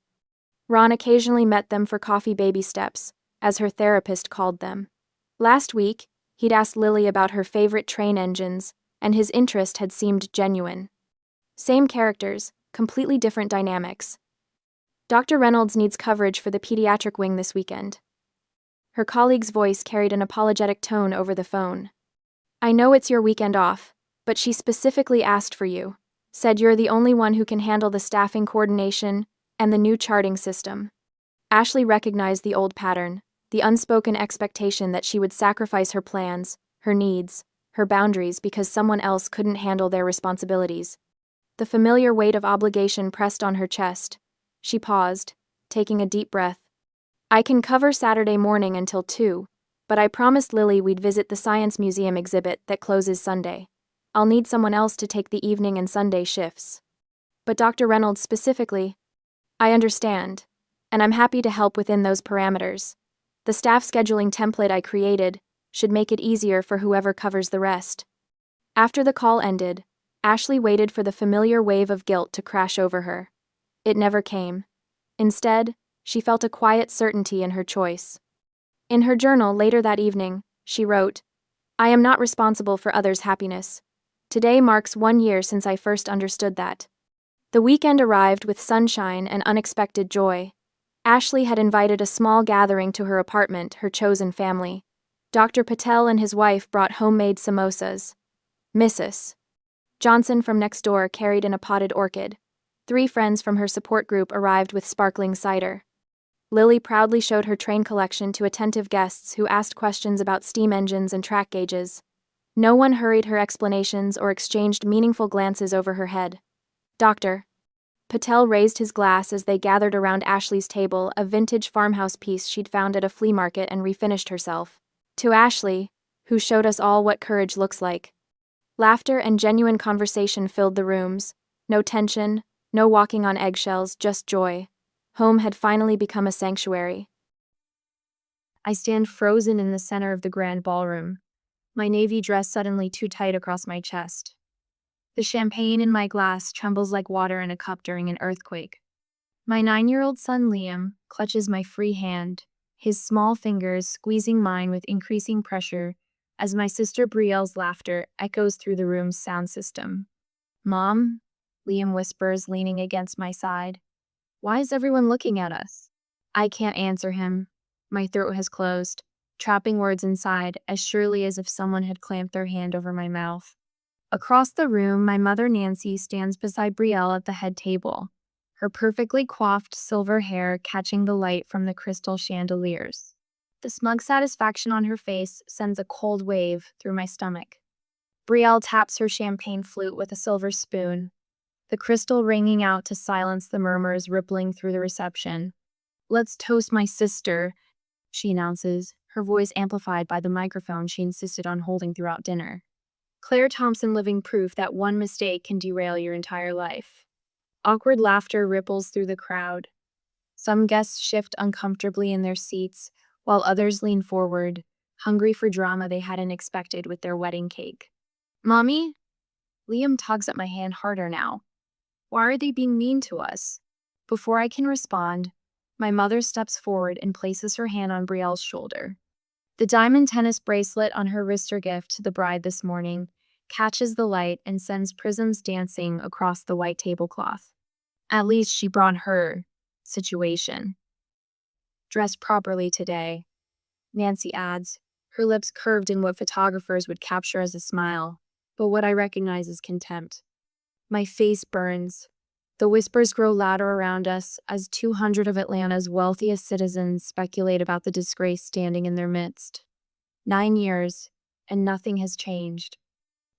Ron occasionally met them for coffee baby steps, as her therapist called them. Last week, he'd asked Lily about her favorite train engines, and his interest had seemed genuine. Same characters, completely different dynamics. Dr. Reynolds needs coverage for the pediatric wing this weekend. Her colleague's voice carried an apologetic tone over the phone. I know it's your weekend off, but she specifically asked for you. Said you're the only one who can handle the staffing coordination and the new charting system. Ashley recognized the old pattern, the unspoken expectation that she would sacrifice her plans, her needs, her boundaries because someone else couldn't handle their responsibilities. The familiar weight of obligation pressed on her chest. She paused, taking a deep breath. I can cover Saturday morning until 2, but I promised Lily we'd visit the Science Museum exhibit that closes Sunday. I'll need someone else to take the evening and Sunday shifts. But Dr. Reynolds specifically, I understand, and I'm happy to help within those parameters. The staff scheduling template I created should make it easier for whoever covers the rest. After the call ended, Ashley waited for the familiar wave of guilt to crash over her. It never came. Instead, she felt a quiet certainty in her choice. In her journal later that evening, she wrote, I am not responsible for others' happiness. Today marks 1 year since I first understood that. The weekend arrived with sunshine and unexpected joy. Ashley had invited a small gathering to her apartment, her chosen family. Dr. Patel and his wife brought homemade samosas. Mrs. Johnson from next door carried in a potted orchid. 3 friends from her support group arrived with sparkling cider. Lily proudly showed her train collection to attentive guests who asked questions about steam engines and track gauges. No one hurried her explanations or exchanged meaningful glances over her head. Doctor. Patel raised his glass as they gathered around Ashley's table, a vintage farmhouse piece she'd found at a flea market and refinished herself. To Ashley, who showed us all what courage looks like. Laughter and genuine conversation filled the rooms. No tension, no walking on eggshells, just joy. Home had finally become a sanctuary. I stand frozen in the center of the grand ballroom, my navy dress suddenly too tight across my chest. The champagne in my glass trembles like water in a cup during an earthquake. My 9-year-old son Liam clutches my free hand, his small fingers squeezing mine with increasing pressure as my sister Brielle's laughter echoes through the room's sound system. "Mom?" Liam whispers, leaning against my side. "Why is everyone looking at us?" I can't answer him. My throat has closed, trapping words inside as surely as if someone had clamped their hand over my mouth. Across the room, my mother Nancy stands beside Brielle at the head table, her perfectly coiffed silver hair catching the light from the crystal chandeliers. The smug satisfaction on her face sends a cold wave through my stomach. Brielle taps her champagne flute with a silver spoon, the crystal ringing out to silence the murmurs rippling through the reception. "Let's toast my sister," she announces, her voice amplified by the microphone she insisted on holding throughout dinner. Claire Thompson living proof that one mistake can derail your entire life. Awkward laughter ripples through the crowd. Some guests shift uncomfortably in their seats, while others lean forward, hungry for drama they hadn't expected with their wedding cake. "Mommy?" Liam tugs at my hand harder now. "Why are they being mean to us?" Before I can respond, my mother steps forward and places her hand on Brielle's shoulder. The diamond tennis bracelet on her wrist gift to the bride this morning catches the light and sends prisms dancing across the white tablecloth. At least she brought her situation. "Dressed properly today," Nancy adds, her lips curved in what photographers would capture as a smile, but what I recognize as contempt. My face burns. The whispers grow louder around us as 200 of Atlanta's wealthiest citizens speculate about the disgrace standing in their midst. 9 years, and nothing has changed.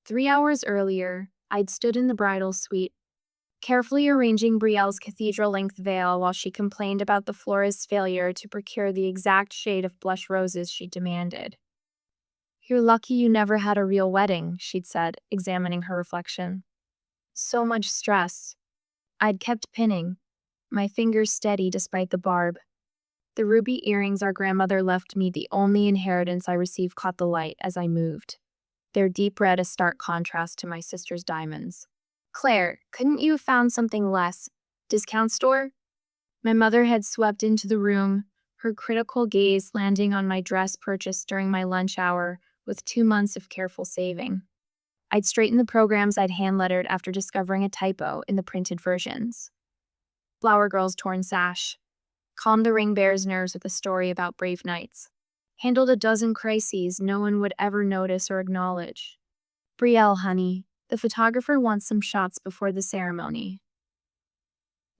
3 hours earlier, I'd stood in the bridal suite, carefully arranging Brielle's cathedral-length veil while she complained about the florist's failure to procure the exact shade of blush roses she demanded. "You're lucky you never had a real wedding," she'd said, examining her reflection. "So much stress." I'd kept pinning, my fingers steady despite the barb. The ruby earrings our grandmother left me, the only inheritance I received, caught the light as I moved, their deep red a stark contrast to my sister's diamonds. "Claire, couldn't you have found something less? Discount store?" My mother had swept into the room, her critical gaze landing on my dress purchased during my lunch hour with 2 months of careful saving. I'd straightened the programs I'd hand-lettered after discovering a typo in the printed versions. Flower Girl's torn sash. Calmed the ring bearer's nerves with a story about brave knights. Handled a dozen crises no one would ever notice or acknowledge. "Brielle, honey, the photographer wants some shots before the ceremony."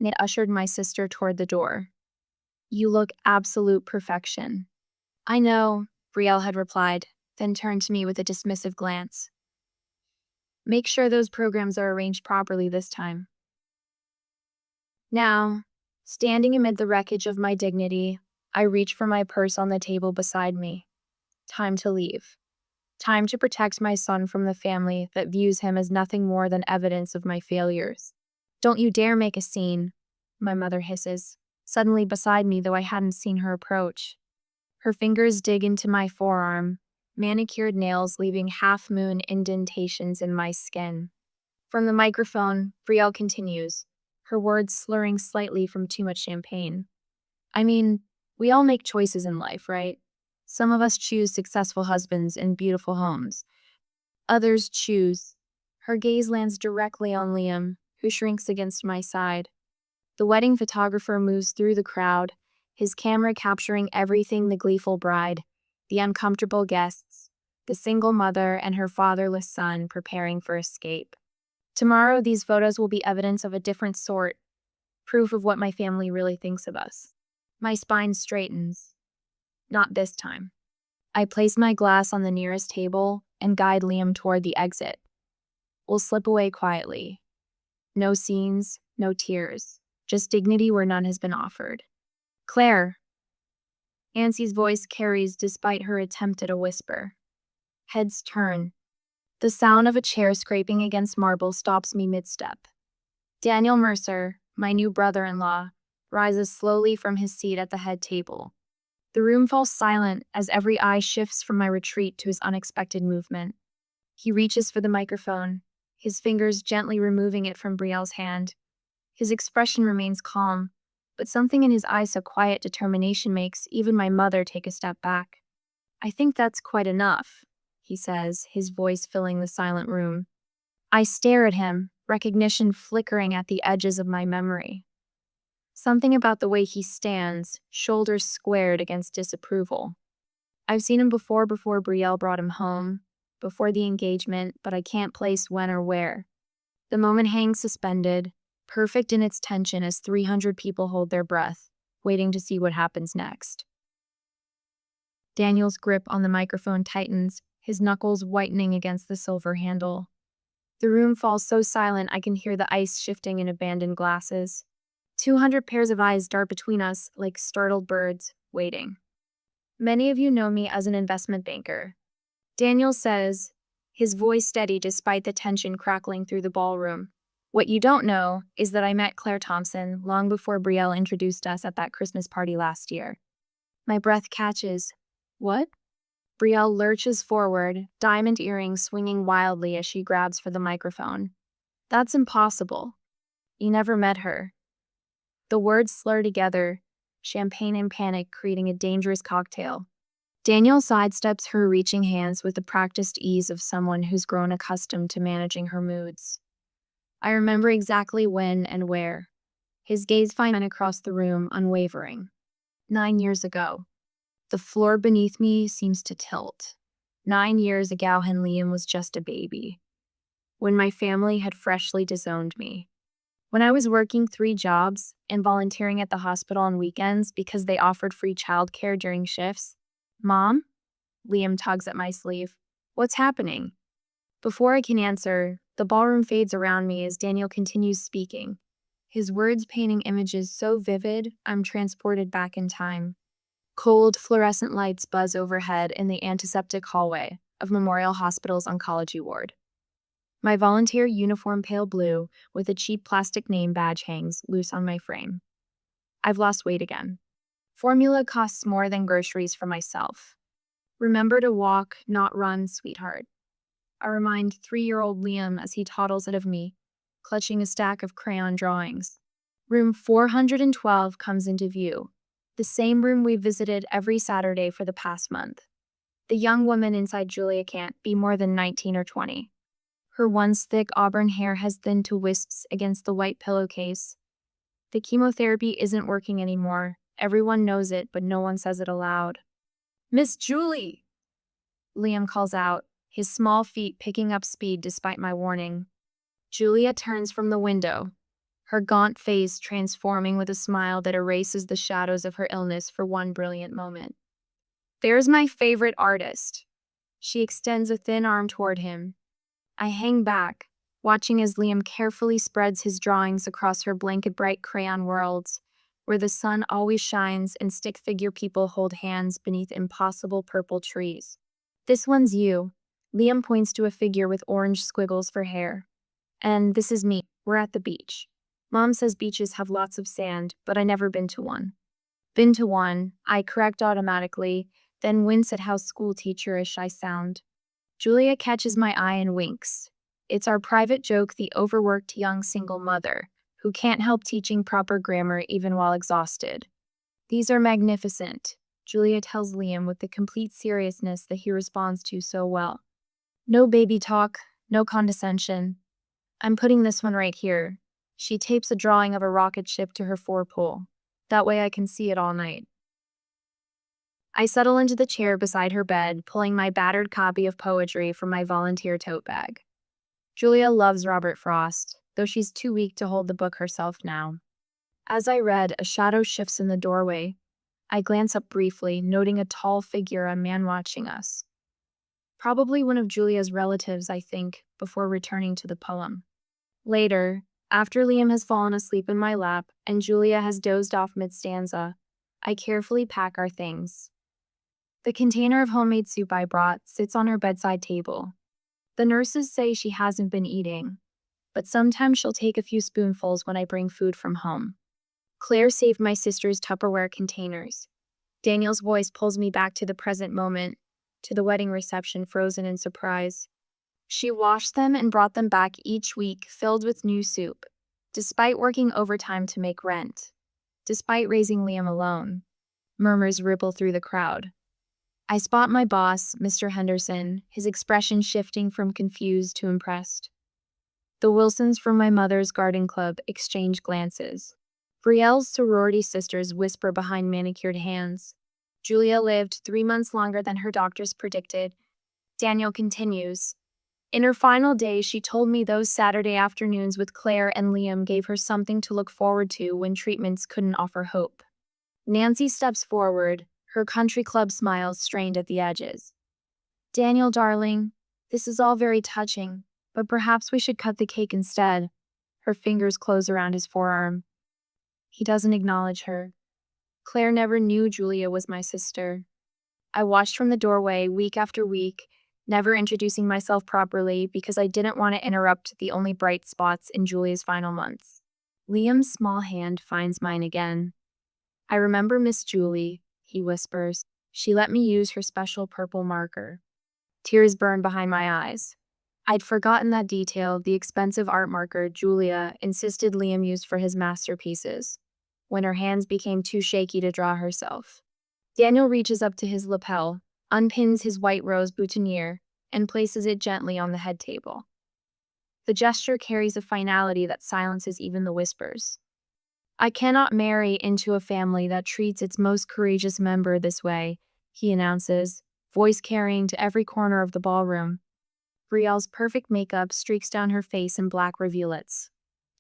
Nate ushered my sister toward the door. "You look absolute perfection." "I know," Brielle had replied, then turned to me with a dismissive glance. "Make sure those programs are arranged properly this time." Now, standing amid the wreckage of my dignity, I reach for my purse on the table beside me. Time to leave. Time to protect my son from the family that views him as nothing more than evidence of my failures. "Don't you dare make a scene," my mother hisses, suddenly beside me though I hadn't seen her approach. Her fingers dig into my forearm, manicured nails leaving half-moon indentations in my skin. From the microphone, Brielle continues, her words slurring slightly from too much champagne. "I mean, we all make choices in life, right? Some of us choose successful husbands and beautiful homes. Others choose." Her gaze lands directly on Liam, who shrinks against my side. The wedding photographer moves through the crowd, his camera capturing everything: the gleeful bride, the uncomfortable guests, the single mother and her fatherless son preparing for escape. Tomorrow, these photos will be evidence of a different sort, proof of what my family really thinks of us. My spine straightens. Not this time. I place my glass on the nearest table and guide Liam toward the exit. We'll slip away quietly. No scenes, No tears, just dignity where none has been offered. Claire, Ansie's voice carries despite her attempt at a whisper. Heads turn. The sound of a chair scraping against marble stops me mid-step. Daniel Mercer, my new brother-in-law, rises slowly from his seat at the head table. The room falls silent as every eye shifts from my retreat to his unexpected movement. He reaches for the microphone, his fingers gently removing it from Brielle's hand. His expression remains calm, but something in his eyes of quiet determination makes even my mother take a step back. I think that's quite enough, he says, his voice filling the silent room. I stare at him, recognition flickering at the edges of my memory. Something about the way he stands, shoulders squared against disapproval. I've seen him before Brielle brought him home, before the engagement, but I can't place when or where. The moment hangs suspended, perfect in its tension as 300 people hold their breath, waiting to see what happens next. Daniel's grip on the microphone tightens, his knuckles whitening against the silver handle. The room falls so silent I can hear the ice shifting in abandoned glasses. 200 pairs of eyes dart between us like startled birds, waiting. Many of you know me as an investment banker. Daniel says, his voice steady despite the tension crackling through the ballroom. What you don't know is that I met Claire Thompson long before Brielle introduced us at that Christmas party last year. My breath catches. What? Brielle lurches forward, diamond earrings swinging wildly as she grabs for the microphone. That's impossible. You never met her. The words slur together, champagne and panic creating a dangerous cocktail. Daniel sidesteps her reaching hands with the practiced ease of someone who's grown accustomed to managing her moods. I remember exactly when and where. His gaze finds across the room, unwavering. 9 years ago. The floor beneath me seems to tilt. 9 years ago, when Liam was just a baby. When my family had freshly disowned me. When I was working 3 jobs and volunteering at the hospital on weekends because they offered free childcare during shifts. Mom? Liam tugs at my sleeve. What's happening? Before I can answer, the ballroom fades around me as Daniel continues speaking. His words painting images so vivid, I'm transported back in time. Cold, fluorescent lights buzz overhead in the antiseptic hallway of Memorial Hospital's oncology ward. My volunteer uniform pale blue with a cheap plastic name badge hangs loose on my frame. I've lost weight again. Formula costs more than groceries for myself. Remember to walk, not run, sweetheart. I remind 3-year-old Liam as he toddles ahead of me, clutching a stack of crayon drawings. Room 412 comes into view, the same room we visited every Saturday for the past month. The young woman inside Julia can't be more than 19 or 20. Her once thick auburn hair has thinned to wisps against the white pillowcase. The chemotherapy isn't working anymore. Everyone knows it, but no one says it aloud. Miss Julie! Liam calls out, his small feet picking up speed despite my warning. Julia turns from the window, her gaunt face transforming with a smile that erases the shadows of her illness for one brilliant moment. There's my favorite artist. She extends a thin arm toward him. I hang back, watching as Liam carefully spreads his drawings across her blanket-bright crayon worlds, where the sun always shines and stick figure people hold hands beneath impossible purple trees. This one's you. Liam points to a figure with orange squiggles for hair. And this is me. We're at the beach. Mom says beaches have lots of sand, but I never been to one. Been to one, I correct automatically, then wince at how school teacherish I sound. Julia catches my eye and winks. It's our private joke, the overworked young single mother, who can't help teaching proper grammar even while exhausted. These are magnificent, Julia tells Liam with the complete seriousness that he responds to so well. No baby talk, no condescension. I'm putting this one right here. She tapes a drawing of a rocket ship to her forepole. That way I can see it all night. I settle into the chair beside her bed, pulling my battered copy of poetry from my volunteer tote bag. Julia loves Robert Frost, though she's too weak to hold the book herself now. As I read, a shadow shifts in the doorway. I glance up briefly, noting a tall figure, a man watching us. Probably one of Julia's relatives, I think, before returning to the poem. Later, After Liam has fallen asleep in my lap and Julia has dozed off mid-stanza, I carefully pack our things. The container of homemade soup I brought sits on her bedside table. The nurses say she hasn't been eating, but sometimes she'll take a few spoonfuls when I bring food from home. Claire saved my sister's Tupperware containers. Daniel's voice pulls me back to the present moment, to the wedding reception frozen in surprise. She washed them and brought them back each week filled with new soup, despite working overtime to make rent. Despite raising Liam alone. Murmurs ripple through the crowd. I spot my boss, Mr. Henderson, his expression shifting from confused to impressed. The Wilsons from my mother's garden club exchange glances. Brielle's sorority sisters whisper behind manicured hands. Julia lived 3 months longer than her doctors predicted. Daniel continues. In her final days, she told me those Saturday afternoons with Claire and Liam gave her something to look forward to when treatments couldn't offer hope. Nancy steps forward, her country club smile strained at the edges. Daniel, darling, this is all very touching, but perhaps we should cut the cake instead. Her fingers close around his forearm. He doesn't acknowledge her. Claire never knew Julia was my sister. I watched from the doorway week after week, never introducing myself properly because I didn't want to interrupt the only bright spots in Julia's final months. Liam's small hand finds mine again. I remember Miss Julie, he whispers. She let me use her special purple marker. Tears burn behind my eyes. I'd forgotten that detail, the expensive art marker Julia insisted Liam used for his masterpieces, when her hands became too shaky to draw herself. Daniel reaches up to his lapel, unpins his white rose boutonniere, and places it gently on the head table. The gesture carries a finality that silences even the whispers. I cannot marry into a family that treats its most courageous member this way, he announces, voice carrying to every corner of the ballroom. Brielle's perfect makeup streaks down her face in black rivulets.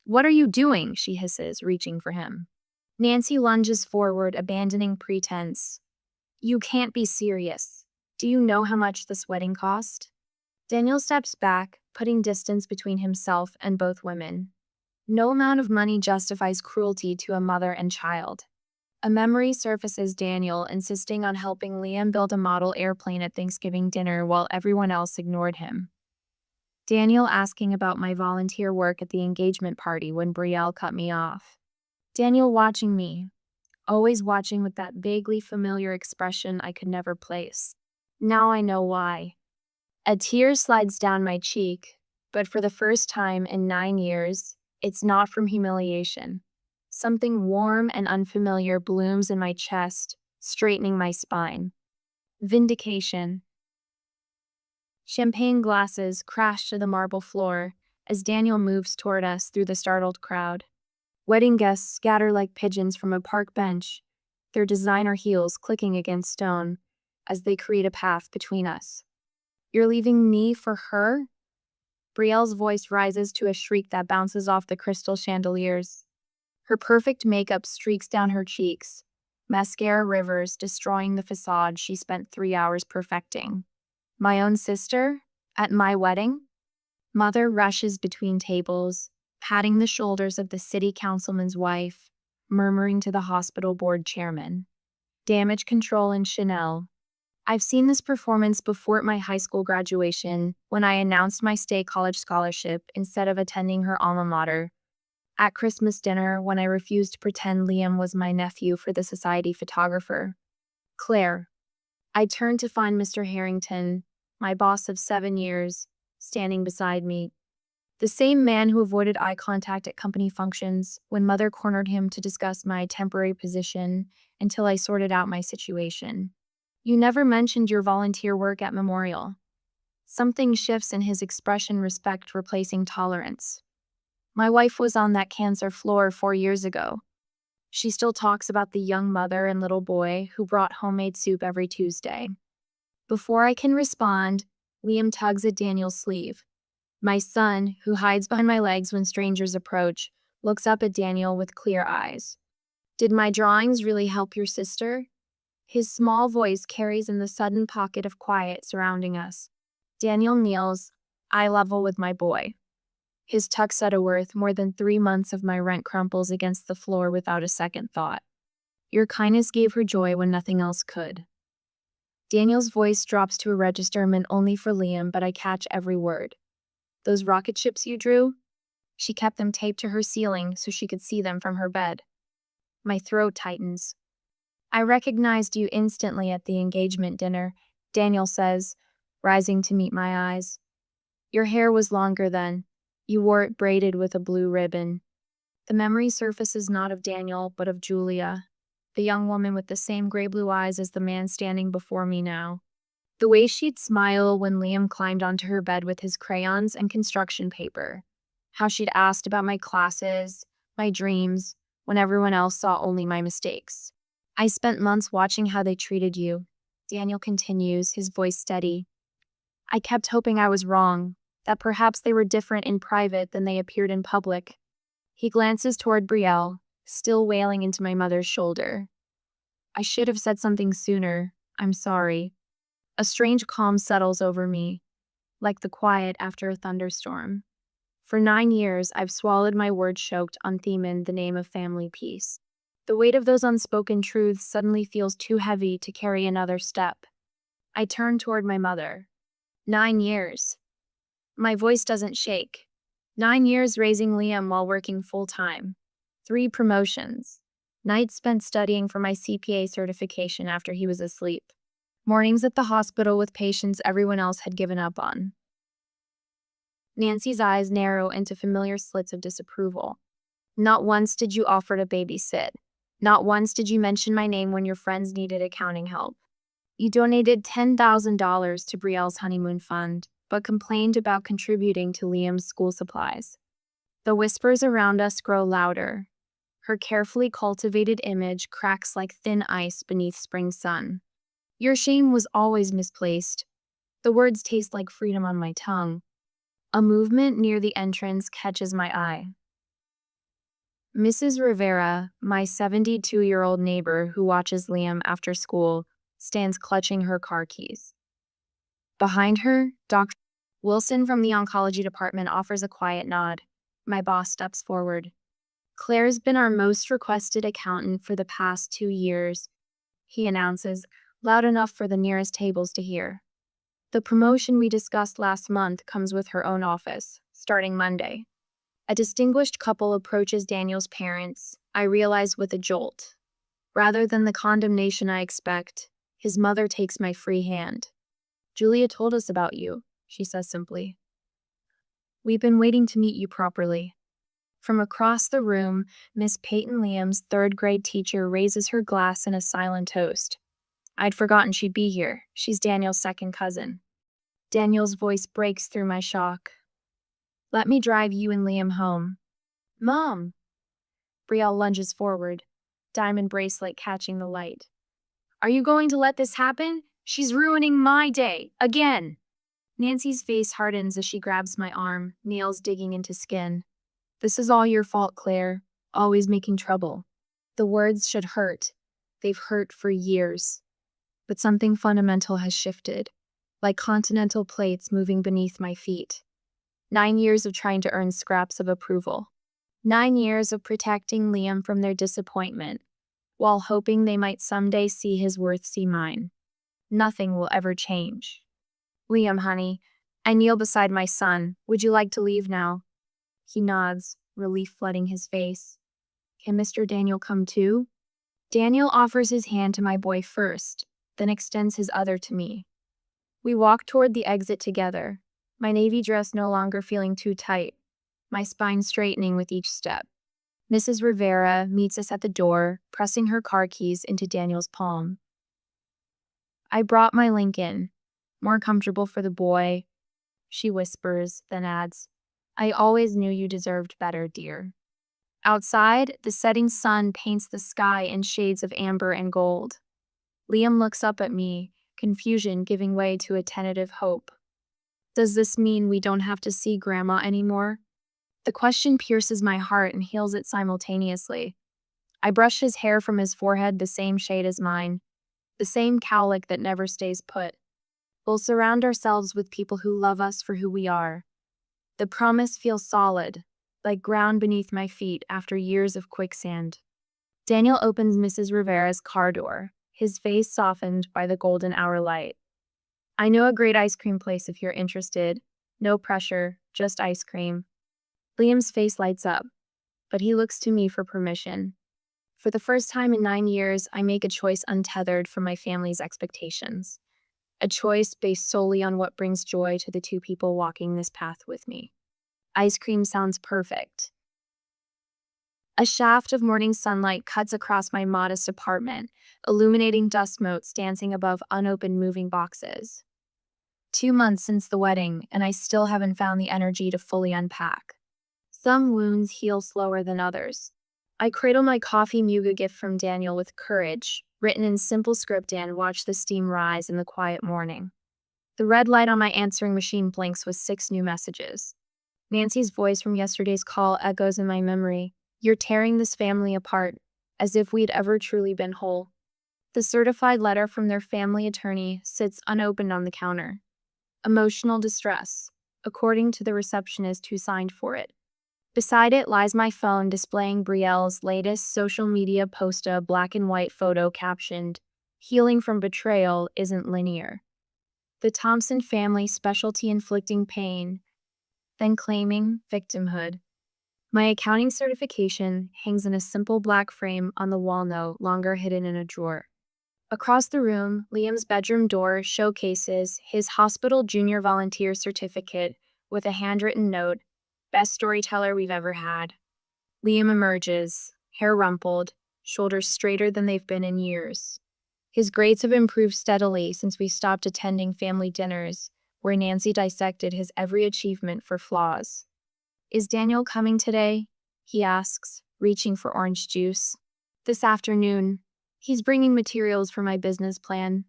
What are you doing? She hisses, reaching for him. Nancy lunges forward, abandoning pretense. You can't be serious. Do you know how much this wedding cost? Daniel steps back, putting distance between himself and both women. No amount of money justifies cruelty to a mother and child. A memory surfaces Daniel insisting on helping Liam build a model airplane at Thanksgiving dinner while everyone else ignored him. Daniel asking about my volunteer work at the engagement party when Brielle cut me off. Daniel watching me, always watching with that vaguely familiar expression I could never place. Now I know why. A tear slides down my cheek, but for the first time in 9 years, it's not from humiliation. Something warm and unfamiliar blooms in my chest, straightening my spine. Vindication. Champagne glasses crash to the marble floor as Daniel moves toward us through the startled crowd. Wedding guests scatter like pigeons from a park bench, their designer heels clicking against stone as they create a path between us. You're leaving me for her? Brielle's voice rises to a shriek that bounces off the crystal chandeliers. Her perfect makeup streaks down her cheeks, mascara rivers destroying the facade she spent 3 hours perfecting. My own sister? At my wedding? Mother rushes between tables, patting the shoulders of the city councilman's wife, murmuring to the hospital board chairman. Damage control in Chanel. I've seen this performance before at my high school graduation when I announced my state college scholarship instead of attending her alma mater. At Christmas dinner when I refused to pretend Liam was my nephew for the society photographer. Claire. I turned to find Mr. Harrington, my boss of 7 years, standing beside me. The same man who avoided eye contact at company functions when Mother cornered him to discuss my temporary position until I sorted out my situation. You never mentioned your volunteer work at Memorial. Something shifts in his expression, respect replacing tolerance. My wife was on that cancer floor 4 years ago. She still talks about the young mother and little boy who brought homemade soup every Tuesday. Before I can respond, Liam tugs at Daniel's sleeve. My son, who hides behind my legs when strangers approach, looks up at Daniel with clear eyes. Did my drawings really help your sister? His small voice carries in the sudden pocket of quiet surrounding us. Daniel kneels, eye level with my boy. His tucks at a worth more than 3 months of my rent crumples against the floor without a second thought. Your kindness gave her joy when nothing else could. Daniel's voice drops to a register meant only for Liam, but I catch every word. Those rocket ships you drew? She kept them taped to her ceiling so she could see them from her bed. My throat tightens. I recognized you instantly at the engagement dinner, Daniel says, rising to meet my eyes. Your hair was longer then. You wore it braided with a blue ribbon. The memory surfaces not of Daniel, but of Julia, the young woman with the same gray-blue eyes as the man standing before me now. The way she'd smile when Liam climbed onto her bed with his crayons and construction paper. How she'd asked about my classes, my dreams, when everyone else saw only my mistakes. I spent months watching how they treated you. Daniel continues, his voice steady. I kept hoping I was wrong, that perhaps they were different in private than they appeared in public. He glances toward Brielle, still wailing into my mother's shoulder. I should have said something sooner. I'm sorry. A strange calm settles over me, like the quiet after a thunderstorm. For 9 years, I've swallowed my words choked on theme in the name of family peace. The weight of those unspoken truths suddenly feels too heavy to carry another step. I turn toward my mother. 9 years. My voice doesn't shake. 9 years raising Liam while working full-time. 3 promotions. Nights spent studying for my CPA certification after he was asleep. Mornings at the hospital with patients everyone else had given up on. Nancy's eyes narrow into familiar slits of disapproval. Not once did you offer to babysit. Not once did you mention my name when your friends needed accounting help. You donated $10,000 to Brielle's honeymoon fund, but complained about contributing to Liam's school supplies. The whispers around us grow louder. Her carefully cultivated image cracks like thin ice beneath spring sun. Your shame was always misplaced. The words taste like freedom on my tongue. A movement near the entrance catches my eye. Mrs. Rivera, my 72-year-old neighbor who watches Liam after school, stands clutching her car keys. Behind her, Dr. Wilson from the oncology department offers a quiet nod. My boss steps forward. Claire's been our most requested accountant for the past 2 years, he announces, loud enough for the nearest tables to hear. The promotion we discussed last month comes with her own office, starting Monday. A distinguished couple approaches Daniel's parents, I realize with a jolt. Rather than the condemnation I expect, his mother takes my free hand. Julia told us about you, she says simply. We've been waiting to meet you properly. From across the room, Miss Peyton Liam's 3rd grade teacher raises her glass in a silent toast. I'd forgotten she'd be here. She's Daniel's second cousin. Daniel's voice breaks through my shock. Let me drive you and Liam home. Mom! Brielle lunges forward, diamond bracelet catching the light. Are you going to let this happen? She's ruining my day, again! Nancy's face hardens as she grabs my arm, nails digging into skin. This is all your fault, Claire. Always making trouble. The words should hurt. They've hurt for years. But something fundamental has shifted, like continental plates moving beneath my feet. 9 years of trying to earn scraps of approval. 9 years of protecting Liam from their disappointment, while hoping they might someday see his worth see mine. Nothing will ever change. Liam, honey, I kneel beside my son. Would you like to leave now? He nods, relief flooding his face. Can Mr. Daniel come too? Daniel offers his hand to my boy first, then extends his other to me. We walk toward the exit together, my navy dress no longer feeling too tight, my spine straightening with each step. Mrs. Rivera meets us at the door, pressing her car keys into Daniel's palm. I brought my Lincoln, more comfortable for the boy, she whispers, then adds, I always knew you deserved better, dear. Outside, the setting sun paints the sky in shades of amber and gold. Liam looks up at me, confusion giving way to a tentative hope. Does this mean we don't have to see Grandma anymore? The question pierces my heart and heals it simultaneously. I brush his hair from his forehead the same shade as mine, the same cowlick that never stays put. We'll surround ourselves with people who love us for who we are. The promise feels solid, like ground beneath my feet after years of quicksand. Daniel opens Mrs. Rivera's car door, his face softened by the golden hour light. I know a great ice cream place if you're interested. No pressure, just ice cream. Liam's face lights up, but he looks to me for permission. For the first time in 9 years, I make a choice untethered from my family's expectations. A choice based solely on what brings joy to the two people walking this path with me. Ice cream sounds perfect. A shaft of morning sunlight cuts across my modest apartment, illuminating dust motes dancing above unopened moving boxes. 2 months since the wedding, and I still haven't found the energy to fully unpack. Some wounds heal slower than others. I cradle my coffee muga gift from Daniel with courage, written in simple script, and watch the steam rise in the quiet morning. The red light on my answering machine blinks with 6 new messages. Nancy's voice from yesterday's call echoes in my memory. You're tearing this family apart, as if we'd ever truly been whole. The certified letter from their family attorney sits unopened on the counter. Emotional distress, according to the receptionist who signed for it. Beside it lies my phone displaying Brielle's latest social media post, a black and white photo captioned, "Healing from betrayal isn't linear." The Thompson family specialty inflicting pain, then claiming victimhood. My accounting certification hangs in a simple black frame on the wall, no longer hidden in a drawer. Across the room, Liam's bedroom door showcases his hospital junior volunteer certificate with a handwritten note, "Best storyteller we've ever had." Liam emerges, hair rumpled, shoulders straighter than they've been in years. His grades have improved steadily since we stopped attending family dinners, where Nancy dissected his every achievement for flaws. "Is Daniel coming today?" he asks, reaching for orange juice. "This afternoon. He's bringing materials for my business plan."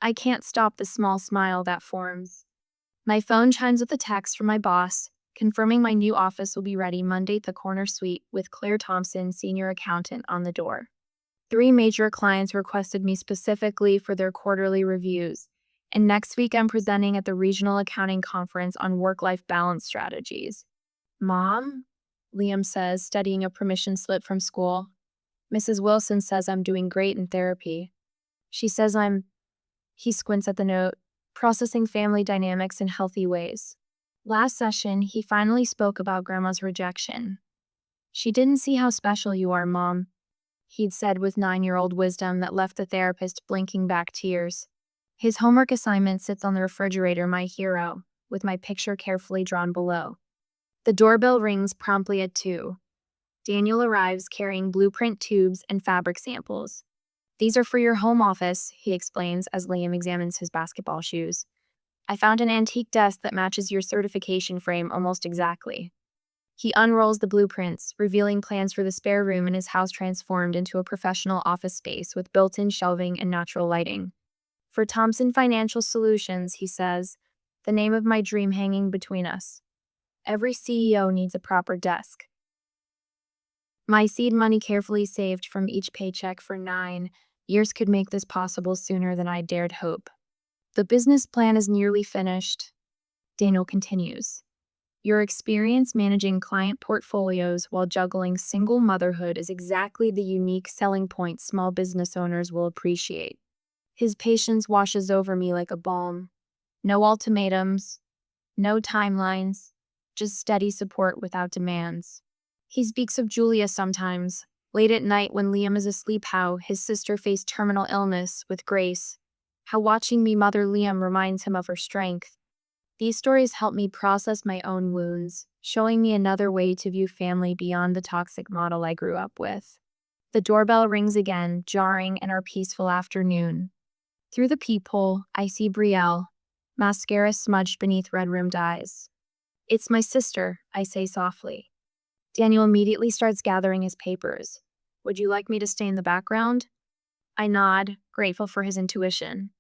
I can't stop the small smile that forms. My phone chimes with a text from my boss, confirming my new office will be ready Monday at the corner suite with Claire Thompson, senior accountant, on the door. 3 major clients requested me specifically for their quarterly reviews, and next week I'm presenting at the Regional Accounting Conference on work-life balance strategies. "Mom?" Liam says, studying a permission slip from school. "Mrs. Wilson says I'm doing great in therapy. She says He squints at the note, processing family dynamics in healthy ways. Last session, he finally spoke about Grandma's rejection. "She didn't see how special you are, Mom," he'd said with 9-year-old wisdom that left the therapist blinking back tears. His homework assignment sits on the refrigerator, my hero, with my picture carefully drawn below. The doorbell rings promptly at 2. Daniel arrives carrying blueprint tubes and fabric samples. "These are for your home office," he explains as Liam examines his basketball shoes. "I found an antique desk that matches your certification frame almost exactly." He unrolls the blueprints, revealing plans for the spare room in his house transformed into a professional office space with built-in shelving and natural lighting. "For Thompson Financial Solutions," he says, "the name of my dream hanging between us. Every CEO needs a proper desk." My seed money, carefully saved from each paycheck for 9 years, could make this possible sooner than I dared hope. "The business plan is nearly finished," Daniel continues. "Your experience managing client portfolios while juggling single motherhood is exactly the unique selling point small business owners will appreciate." His patience washes over me like a balm. No ultimatums, no timelines, just steady support without demands. He speaks of Julia sometimes, late at night when Liam is asleep, how his sister faced terminal illness with grace, how watching me mother Liam reminds him of her strength. These stories help me process my own wounds, showing me another way to view family beyond the toxic model I grew up with. The doorbell rings again, jarring in our peaceful afternoon. Through the peephole, I see Brielle, mascara smudged beneath red-rimmed eyes. "It's my sister," I say softly. Daniel immediately starts gathering his papers. "Would you like me to stay in the background?" I nod, grateful for his intuition.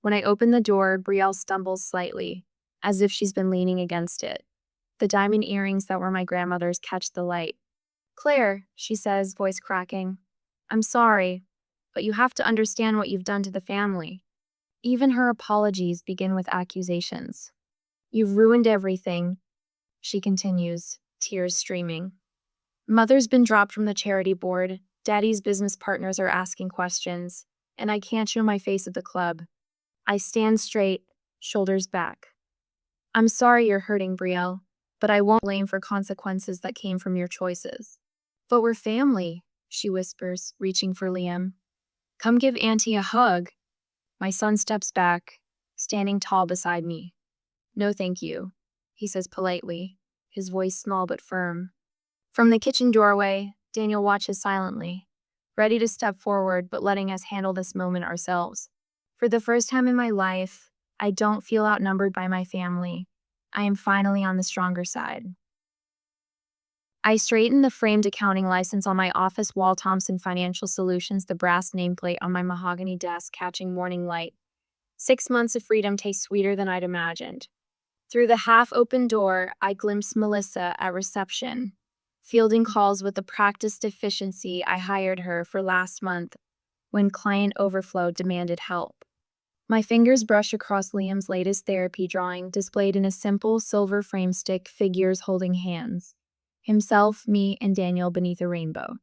When I open the door, Brielle stumbles slightly, as if she's been leaning against it. The diamond earrings that were my grandmother's catch the light. "Claire," she says, voice cracking, "I'm sorry, but you have to understand what you've done to the family." Even her apologies begin with accusations. "You've ruined everything. she continues, tears streaming. Mother's been dropped from the charity board, Daddy's business partners are asking questions, and I can't show my face at the club. I stand straight, shoulders back. I'm sorry you're hurting, Brielle, but I won't blame for consequences that came from your choices. But we're family, she whispers, reaching for Liam. Come give Auntie a hug. My son steps back, standing tall beside me. No thank you, he says politely, his voice small but firm. From the kitchen doorway, Daniel watches silently, ready to step forward but letting us handle this moment ourselves. For the first time in my life, I don't feel outnumbered by my family. I am finally on the stronger side. I straighten the framed accounting license on my office wall, Thompson Financial Solutions, the brass nameplate on my mahogany desk catching morning light. 6 months of freedom taste sweeter than I'd imagined. Through the half-open door, I glimpse Melissa at reception, fielding calls with the practiced efficiency I hired her for last month when client overflow demanded help. My fingers brush across Liam's latest therapy drawing displayed in a simple silver frame stick, figures holding hands. Himself, me, and Daniel beneath a rainbow.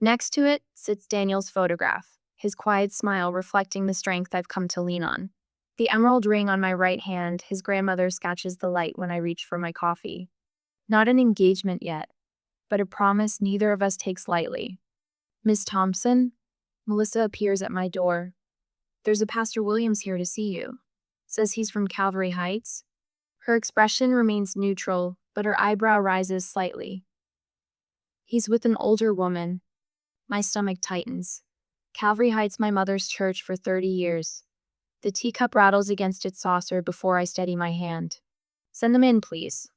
Next to it sits Daniel's photograph, his quiet smile reflecting the strength I've come to lean on. The emerald ring on my right hand, his grandmother catches the light when I reach for my coffee. Not an engagement yet, but a promise neither of us takes lightly. Miss Thompson? Melissa appears at my door. There's a Pastor Williams here to see you. Says he's from Calvary Heights. Her expression remains neutral, but her eyebrow rises slightly. He's with an older woman. My stomach tightens. Calvary Heights, my mother's church for 30 years. The teacup rattles against its saucer before I steady my hand. Send them in, please.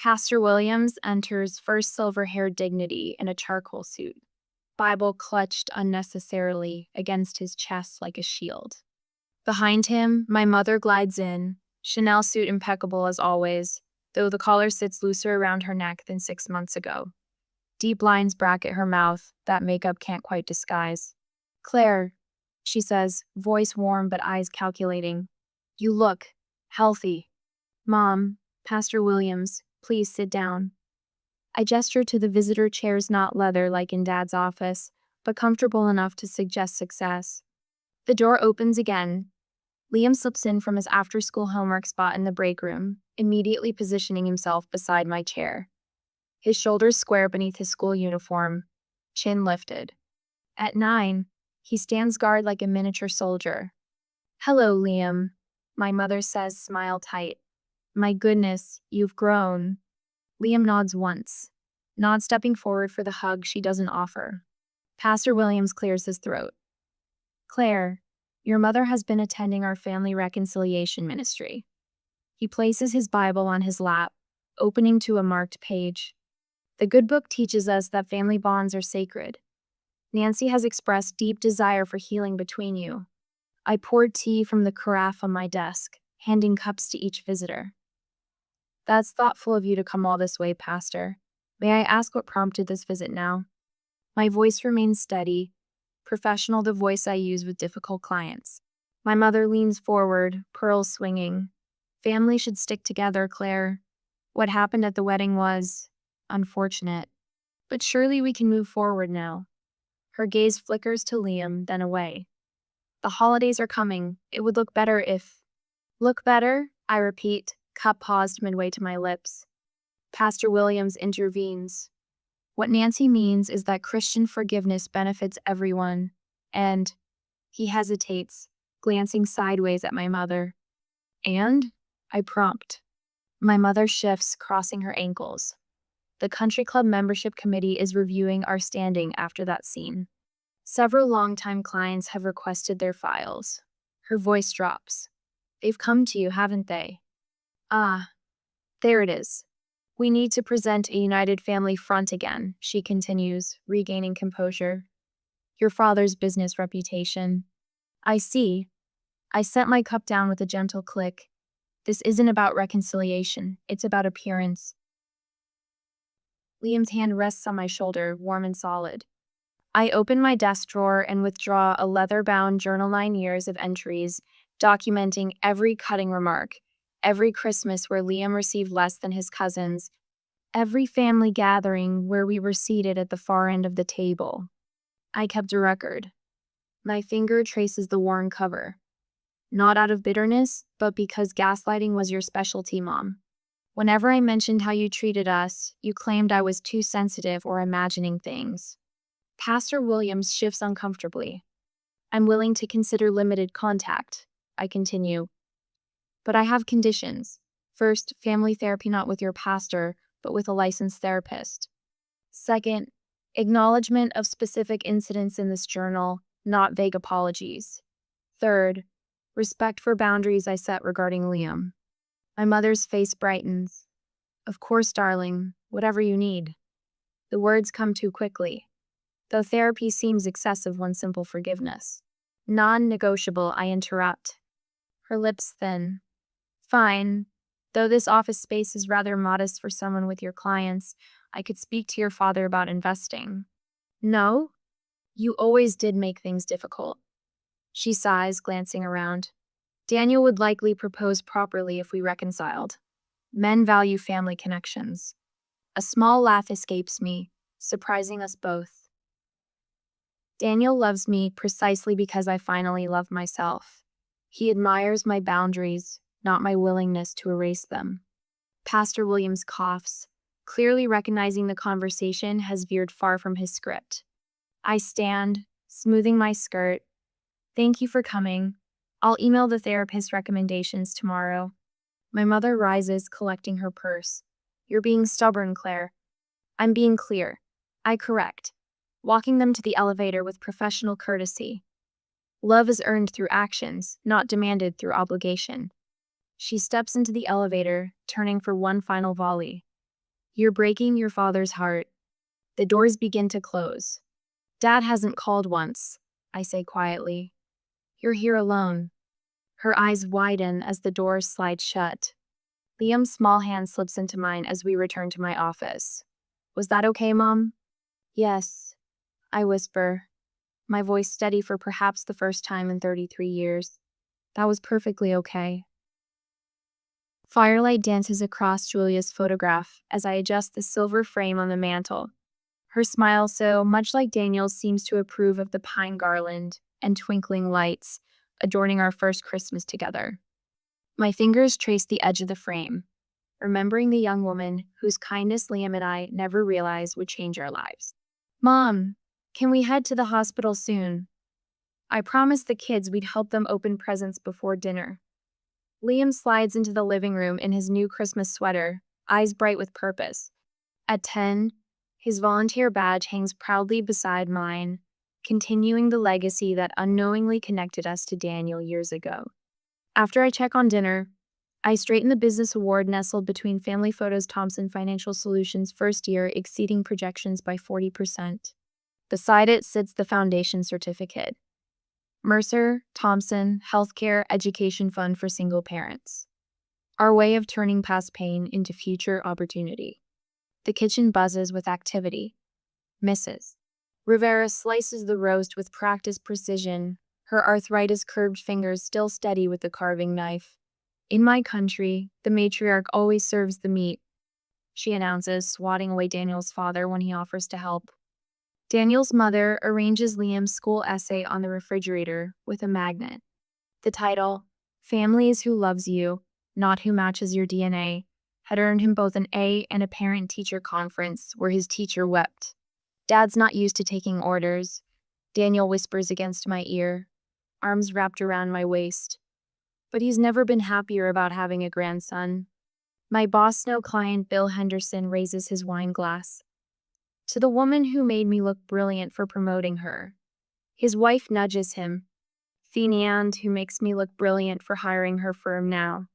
Pastor Williams enters, first silver-haired dignity in a charcoal suit, Bible clutched unnecessarily against his chest like a shield. Behind him, my mother glides in, Chanel suit impeccable as always, though the collar sits looser around her neck than 6 months ago. Deep lines bracket her mouth that makeup can't quite disguise. Claire, she says, voice warm but eyes calculating. You look healthy. Mom, Pastor Williams, please sit down. I gesture to the visitor chairs, not leather like in Dad's office, but comfortable enough to suggest success. The door opens again. Liam slips in from his after-school homework spot in the break room, immediately positioning himself beside my chair. His shoulders square beneath his school uniform, chin lifted. At 9, he stands guard like a miniature soldier. Hello, Liam, my mother says, smile tight. My goodness, you've grown. Liam nods once, not stepping forward for the hug she doesn't offer. Pastor Williams clears his throat. Claire, your mother has been attending our family reconciliation ministry. He places his Bible on his lap, opening to a marked page. The good book teaches us that family bonds are sacred. Nancy has expressed deep desire for healing between you. I poured tea from the carafe on my desk, handing cups to each visitor. That's thoughtful of you to come all this way, Pastor. May I ask what prompted this visit now? My voice remains steady, professional, the voice I use with difficult clients. My mother leans forward, pearls swinging. Family should stick together, Claire. What happened at the wedding was unfortunate. But surely we can move forward now. Her gaze flickers to Liam, then away. The holidays are coming. It would look better if... Look better? I repeat, cup paused midway to my lips. Pastor Williams intervenes. What Nancy means is that Christian forgiveness benefits everyone, and... He hesitates, glancing sideways at my mother. And? I prompt. My mother shifts, crossing her ankles. The country club membership committee is reviewing our standing after that scene. Several longtime clients have requested their files. Her voice drops. They've come to you, haven't they? Ah, there it is. We need to present a united family front again, she continues, regaining composure. Your father's business reputation. I see. I set my cup down with a gentle click. This isn't about reconciliation, it's about appearance. Liam's hand rests on my shoulder, warm and solid. I open my desk drawer and withdraw a leather-bound journal, 9 years of entries, documenting every cutting remark, Every Christmas where Liam received less than his cousins, every family gathering where we were seated at the far end of the table. I kept a record. My finger traces the worn cover. Not out of bitterness, but because gaslighting was your specialty, Mom. Whenever I mentioned how you treated us, you claimed I was too sensitive or imagining things. Pastor Williams shifts uncomfortably. I'm willing to consider limited contact, I continue. But I have conditions. First, family therapy not with your pastor, but with a licensed therapist. Second, acknowledgement of specific incidents in this journal, not vague apologies. Third, respect for boundaries I set regarding Liam. My mother's face brightens. Of course, darling, whatever you need. The words come too quickly. Though therapy seems excessive, one simple forgiveness. Non-negotiable, I interrupt. Her lips thin. Fine. Though this office space is rather modest for someone with your clients, I could speak to your father about investing. No? You always did make things difficult. She sighs, glancing around. Daniel would likely propose properly if we reconciled. Men value family connections. A small laugh escapes me, surprising us both. Daniel loves me precisely because I finally love myself. He admires my boundaries, not my willingness to erase them. Pastor Williams coughs, clearly recognizing the conversation has veered far from his script. I stand, smoothing my skirt. Thank you for coming. I'll email the therapist's recommendations tomorrow. My mother rises, collecting her purse. You're being stubborn, Claire. I'm being clear. I correct, walking them to the elevator with professional courtesy. Love is earned through actions, not demanded through obligation. She steps into the elevator, turning for one final volley. You're breaking your father's heart. The doors begin to close. Dad hasn't called once, I say quietly. You're here alone. Her eyes widen as the doors slide shut. Liam's small hand slips into mine as we return to my office. Was that okay, Mom? Yes, I whisper, my voice steady for perhaps the first time in 33 years. That was perfectly okay. Firelight dances across Julia's photograph as I adjust the silver frame on the mantel. Her smile, so much like Daniel's, seems to approve of the pine garland and twinkling lights adorning our first Christmas together. My fingers trace the edge of the frame, remembering the young woman whose kindness Liam and I never realized would change our lives. Mom, can we head to the hospital soon? I promised the kids we'd help them open presents before dinner. Liam slides into the living room in his new Christmas sweater, eyes bright with purpose. At 10, his volunteer badge hangs proudly beside mine, continuing the legacy that unknowingly connected us to Daniel years ago. After I check on dinner, I straighten the business award nestled between Family Photos Thompson Financial Solutions' first year exceeding projections by 40%. Beside it sits the foundation certificate. Mercer, Thompson, Healthcare Education Fund for Single Parents. Our way of turning past pain into future opportunity. The kitchen buzzes with activity. Mrs. Rivera slices the roast with practiced precision, her arthritis-curbed fingers still steady with the carving knife. In my country, the matriarch always serves the meat, she announces, swatting away Daniel's father when he offers to help. Daniel's mother arranges Liam's school essay on the refrigerator with a magnet. The title, Family is Who Loves You, Not Who Matches Your DNA, had earned him both an A and a parent-teacher conference where his teacher wept. Dad's not used to taking orders, Daniel whispers against my ear, arms wrapped around my waist. But he's never been happier about having a grandson. My boss no client Bill Henderson raises his wine glass. To the woman who made me look brilliant for promoting her. His wife nudges him. Finiand, who makes me look brilliant for hiring her firm now.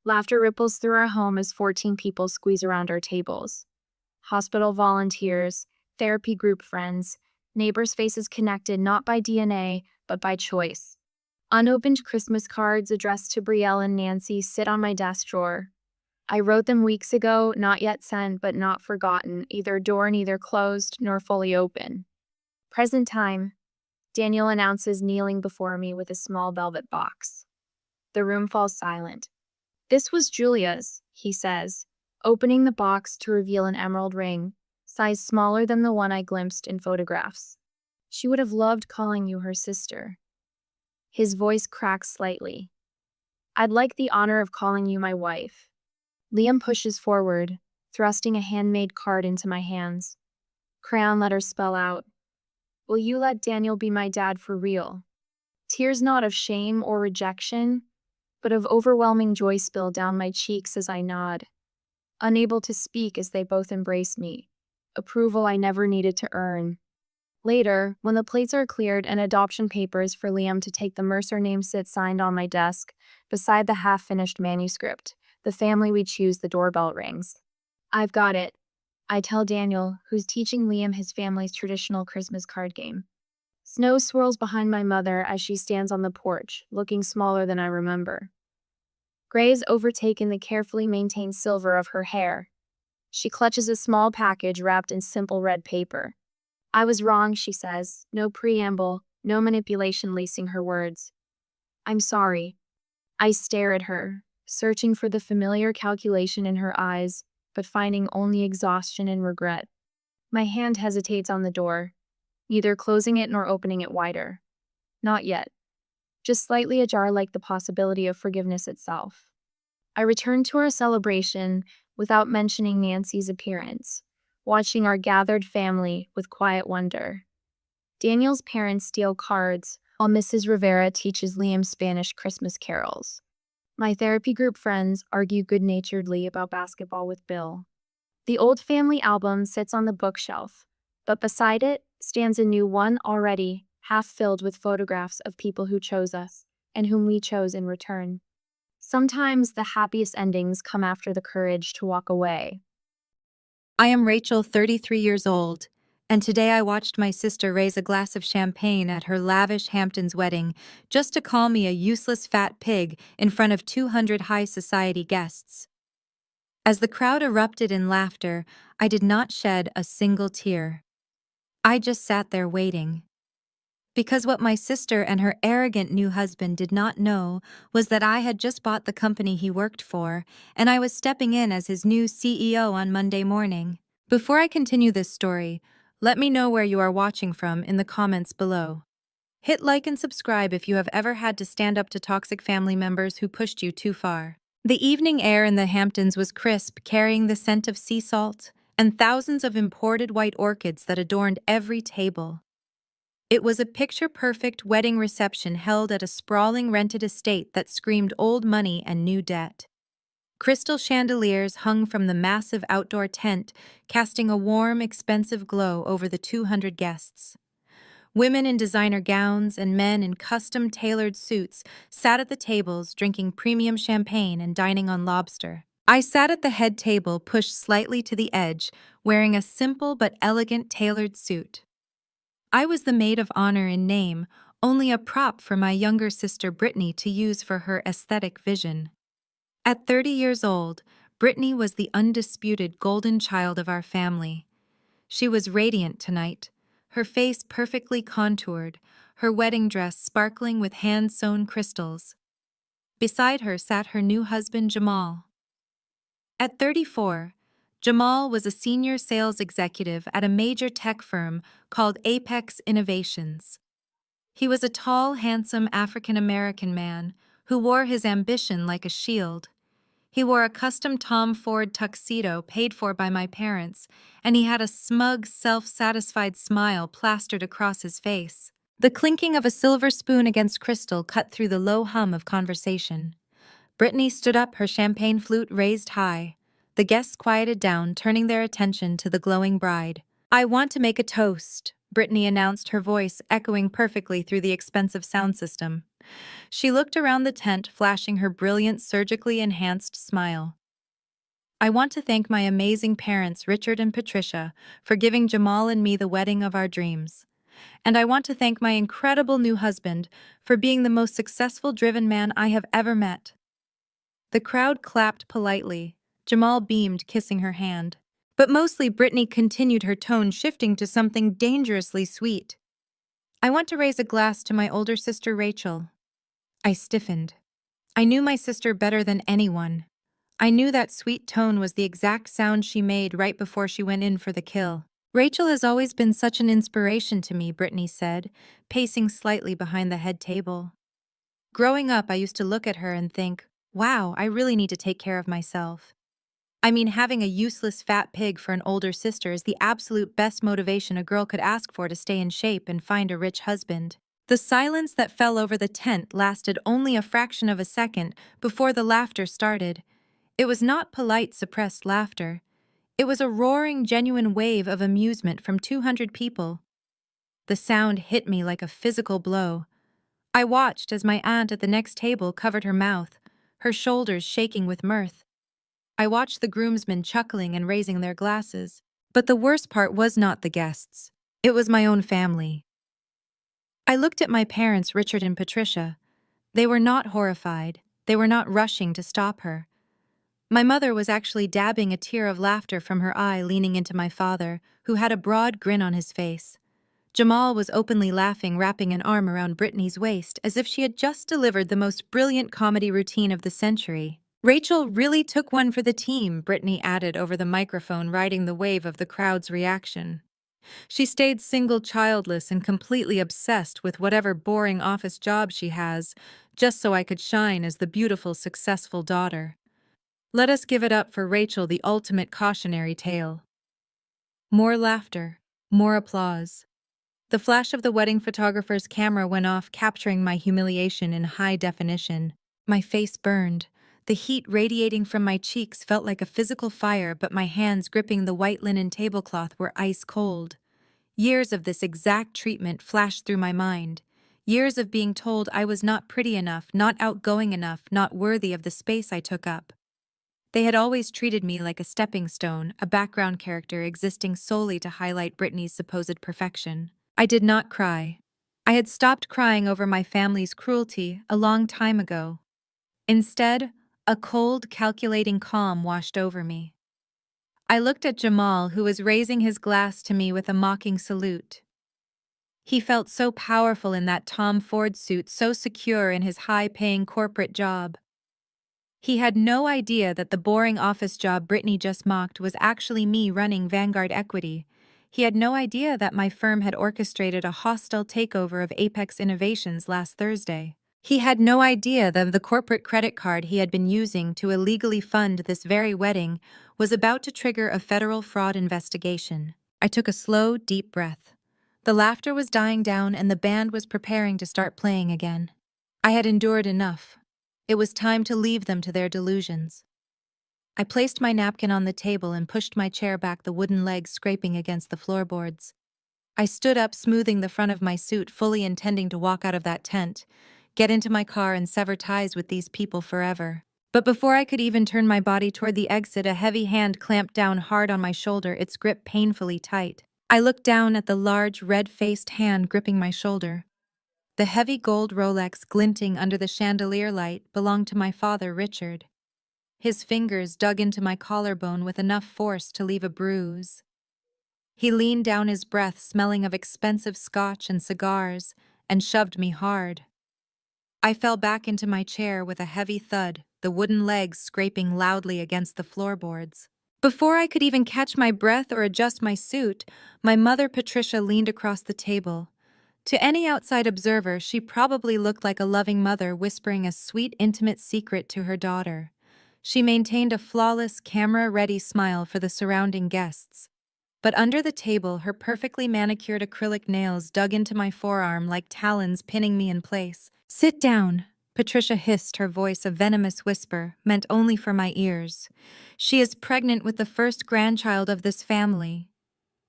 Laughter ripples through our home as 14 people squeeze around our tables. Hospital volunteers, therapy group friends, neighbors' faces connected not by DNA, but by choice. Unopened Christmas cards addressed to Brielle and Nancy sit on my desk drawer. I wrote them weeks ago, not yet sent, but not forgotten, either door neither closed nor fully open. Present time, Daniel announces, kneeling before me with a small velvet box. The room falls silent. This was Julia's, he says, opening the box to reveal an emerald ring, size smaller than the one I glimpsed in photographs. She would have loved calling you her sister. His voice cracks slightly. I'd like the honor of calling you my wife. Liam pushes forward, thrusting a handmade card into my hands. Crayon letters spell out, "Will you let Daniel be my dad for real?" Tears not of shame or rejection, but of overwhelming joy spill down my cheeks as I nod, unable to speak as they both embrace me. Approval I never needed to earn. Later, when the plates are cleared and adoption papers for Liam to take the Mercer name sit signed on my desk, beside the half-finished manuscript, the family we choose the doorbell rings. I've got it, I tell Daniel, who's teaching Liam his family's traditional Christmas card game. Snow swirls behind my mother as she stands on the porch, looking smaller than I remember. Gray has overtaken the carefully maintained silver of her hair. She clutches a small package wrapped in simple red paper. I was wrong, she says, no preamble, no manipulation lacing her words. I'm sorry. I stare at her, searching for the familiar calculation in her eyes, but finding only exhaustion and regret. My hand hesitates on the door, neither closing it nor opening it wider. Not yet. Just slightly ajar like the possibility of forgiveness itself. I return to our celebration without mentioning Nancy's appearance, watching our gathered family with quiet wonder. Daniel's parents steal cards, while Mrs. Rivera teaches Liam Spanish Christmas carols. My therapy group friends argue good-naturedly about basketball with Bill. The old family album sits on the bookshelf, but beside it stands a new one already half filled with photographs of people who chose us, and whom we chose in return. Sometimes the happiest endings come after the courage to walk away. I am Rachel, 33 years old, and today I watched my sister raise a glass of champagne at her lavish Hamptons wedding just to call me a useless fat pig in front of 200 high society guests. As the crowd erupted in laughter, I did not shed a single tear. I just sat there waiting. Because what my sister and her arrogant new husband did not know was that I had just bought the company he worked for, and I was stepping in as his new CEO on Monday morning. Before I continue this story, let me know where you are watching from in the comments below. Hit like and subscribe if you have ever had to stand up to toxic family members who pushed you too far. The evening air in the Hamptons was crisp, carrying the scent of sea salt and thousands of imported white orchids that adorned every table. It was a picture-perfect wedding reception held at a sprawling rented estate that screamed old money and new debt. Crystal chandeliers hung from the massive outdoor tent, casting a warm, expensive glow over the 200 guests. Women in designer gowns and men in custom-tailored suits sat at the tables drinking premium champagne and dining on lobster. I sat at the head table pushed slightly to the edge, wearing a simple but elegant tailored suit. I was the maid of honor in name, only a prop for my younger sister Brittany to use for her aesthetic vision. At 30 years old, Brittany was the undisputed golden child of our family. She was radiant tonight, her face perfectly contoured, her wedding dress sparkling with hand-sewn crystals. Beside her sat her new husband Jamal. At 34, Jamal was a senior sales executive at a major tech firm called Apex Innovations. He was a tall, handsome African-American man who wore his ambition like a shield. He wore a custom Tom Ford tuxedo paid for by my parents, and he had a smug, self-satisfied smile plastered across his face. The clinking of a silver spoon against crystal cut through the low hum of conversation. Brittany stood up, her champagne flute raised high. The guests quieted down, turning their attention to the glowing bride. "I want to make a toast," Brittany announced, her voice echoing perfectly through the expensive sound system. She looked around the tent, flashing her brilliant, surgically enhanced smile. "I want to thank my amazing parents, Richard and Patricia, for giving Jamal and me the wedding of our dreams. And I want to thank my incredible new husband for being the most successful, driven man I have ever met." The crowd clapped politely. Jamal beamed, kissing her hand. But mostly Brittany continued, her tone shifting to something dangerously sweet. "I want to raise a glass to my older sister Rachel." I stiffened. I knew my sister better than anyone. I knew that sweet tone was the exact sound she made right before she went in for the kill. Rachel has always been such an inspiration to me, Brittany said, pacing slightly behind the head table. Growing up, I used to look at her and think, wow, I really need to take care of myself. I mean, having a useless fat pig for an older sister is the absolute best motivation a girl could ask for to stay in shape and find a rich husband. The silence that fell over the tent lasted only a fraction of a second before the laughter started. It was not polite, suppressed laughter. It was a roaring, genuine wave of amusement from 200 people. The sound hit me like a physical blow. I watched as my aunt at the next table covered her mouth, her shoulders shaking with mirth. I watched the groomsmen chuckling and raising their glasses. But the worst part was not the guests. It was my own family. I looked at my parents, Richard and Patricia. They were not horrified. They were not rushing to stop her. My mother was actually dabbing a tear of laughter from her eye, leaning into my father, who had a broad grin on his face. Jamal was openly laughing, wrapping an arm around Brittany's waist as if she had just delivered the most brilliant comedy routine of the century. Rachel really took one for the team, Brittany added over the microphone, riding the wave of the crowd's reaction. She stayed single, childless, and completely obsessed with whatever boring office job she has, just so I could shine as the beautiful, successful daughter. Let us give it up for Rachel, the ultimate cautionary tale. More laughter, more applause. The flash of the wedding photographer's camera went off, capturing my humiliation in high definition. My face burned. The heat radiating from my cheeks felt like a physical fire, but my hands gripping the white linen tablecloth were ice cold. Years of this exact treatment flashed through my mind. Years of being told I was not pretty enough, not outgoing enough, not worthy of the space I took up. They had always treated me like a stepping stone, a background character existing solely to highlight Brittany's supposed perfection. I did not cry. I had stopped crying over my family's cruelty a long time ago. Instead, a cold, calculating calm washed over me. I looked at Jamal, who was raising his glass to me with a mocking salute. He felt so powerful in that Tom Ford suit, so secure in his high-paying corporate job. He had no idea that the boring office job Brittany just mocked was actually me running Vanguard Equity. He had no idea that my firm had orchestrated a hostile takeover of Apex Innovations last Thursday. He had no idea that the corporate credit card he had been using to illegally fund this very wedding was about to trigger a federal fraud investigation. I took a slow, deep breath. The laughter was dying down and the band was preparing to start playing again. I had endured enough. It was time to leave them to their delusions. I placed my napkin on the table and pushed my chair back, the wooden legs scraping against the floorboards. I stood up, smoothing the front of my suit, fully intending to walk out of that tent, get into my car and sever ties with these people forever. But before I could even turn my body toward the exit, a heavy hand clamped down hard on my shoulder, its grip painfully tight. I looked down at the large, red-faced hand gripping my shoulder. The heavy gold Rolex glinting under the chandelier light belonged to my father, Richard. His fingers dug into my collarbone with enough force to leave a bruise. He leaned down, his breath smelling of expensive scotch and cigars, and shoved me hard. I fell back into my chair with a heavy thud, the wooden legs scraping loudly against the floorboards. Before I could even catch my breath or adjust my suit, my mother, Patricia, leaned across the table. To any outside observer, she probably looked like a loving mother whispering a sweet, intimate secret to her daughter. She maintained a flawless, camera-ready smile for the surrounding guests. But under the table, her perfectly manicured acrylic nails dug into my forearm like talons, pinning me in place. "Sit down," Patricia hissed, her voice a venomous whisper, meant only for my ears. "She is pregnant with the first grandchild of this family.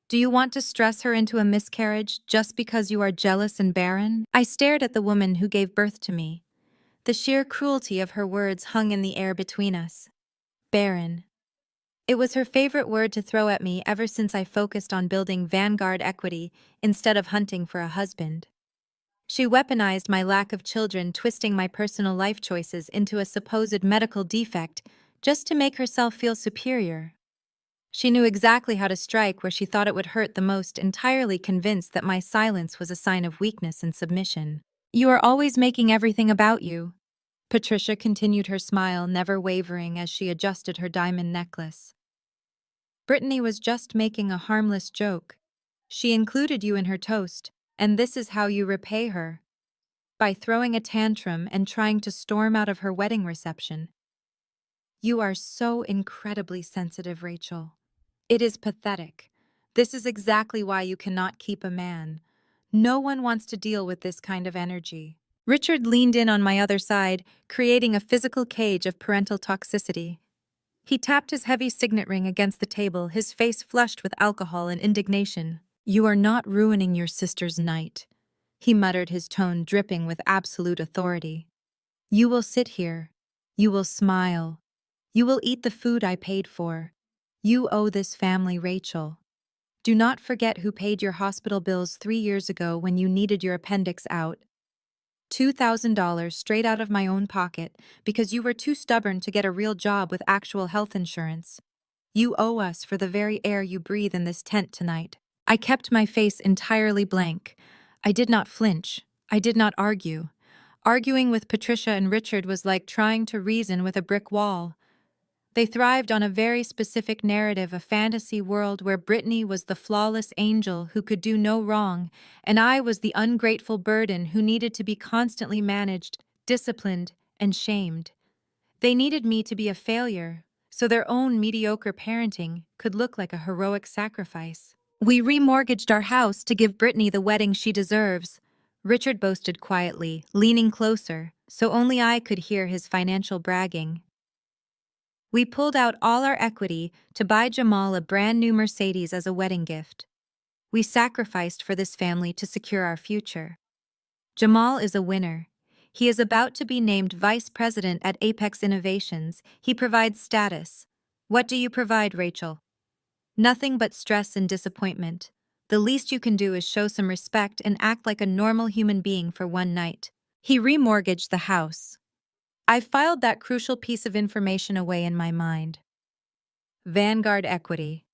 Do you want to stress her into a miscarriage just because you are jealous and barren?" I stared at the woman who gave birth to me. The sheer cruelty of her words hung in the air between us. Barren. It was her favorite word to throw at me ever since I focused on building Vanguard Equity instead of hunting for a husband. She weaponized my lack of children, twisting my personal life choices into a supposed medical defect just to make herself feel superior. She knew exactly how to strike where she thought it would hurt the most, entirely convinced that my silence was a sign of weakness and submission. "You are always making everything about you." Patricia continued her smile, never wavering as she adjusted her diamond necklace. Brittany was just making a harmless joke. She included you in her toast, and this is how you repay her. By throwing a tantrum and trying to storm out of her wedding reception. You are so incredibly sensitive, Rachel. It is pathetic. This is exactly why you cannot keep a man. No one wants to deal with this kind of energy. Richard leaned in on my other side, creating a physical cage of parental toxicity. He tapped his heavy signet ring against the table, his face flushed with alcohol and indignation. You are not ruining your sister's night, he muttered, his tone dripping with absolute authority. You will sit here. You will smile. You will eat the food I paid for. You owe this family, Rachel. Do not forget who paid your hospital bills 3 years ago when you needed your appendix out. $2,000 straight out of my own pocket because you were too stubborn to get a real job with actual health insurance. You owe us for the very air you breathe in this tent tonight. I kept my face entirely blank. I did not flinch. I did not argue. Arguing with Patricia and Richard was like trying to reason with a brick wall. They thrived on a very specific narrative, a fantasy world where Brittany was the flawless angel who could do no wrong, and I was the ungrateful burden who needed to be constantly managed, disciplined, and shamed. They needed me to be a failure, so their own mediocre parenting could look like a heroic sacrifice. We remortgaged our house to give Brittany the wedding she deserves, Richard boasted quietly, leaning closer, so only I could hear his financial bragging. We pulled out all our equity to buy Jamal a brand new Mercedes as a wedding gift. We sacrificed for this family to secure our future. Jamal is a winner. He is about to be named vice president at Apex Innovations. He provides status. What do you provide, Rachel? Nothing but stress and disappointment. The least you can do is show some respect and act like a normal human being for one night. He remortgaged the house. I filed that crucial piece of information away in my mind. Vanguard Equity.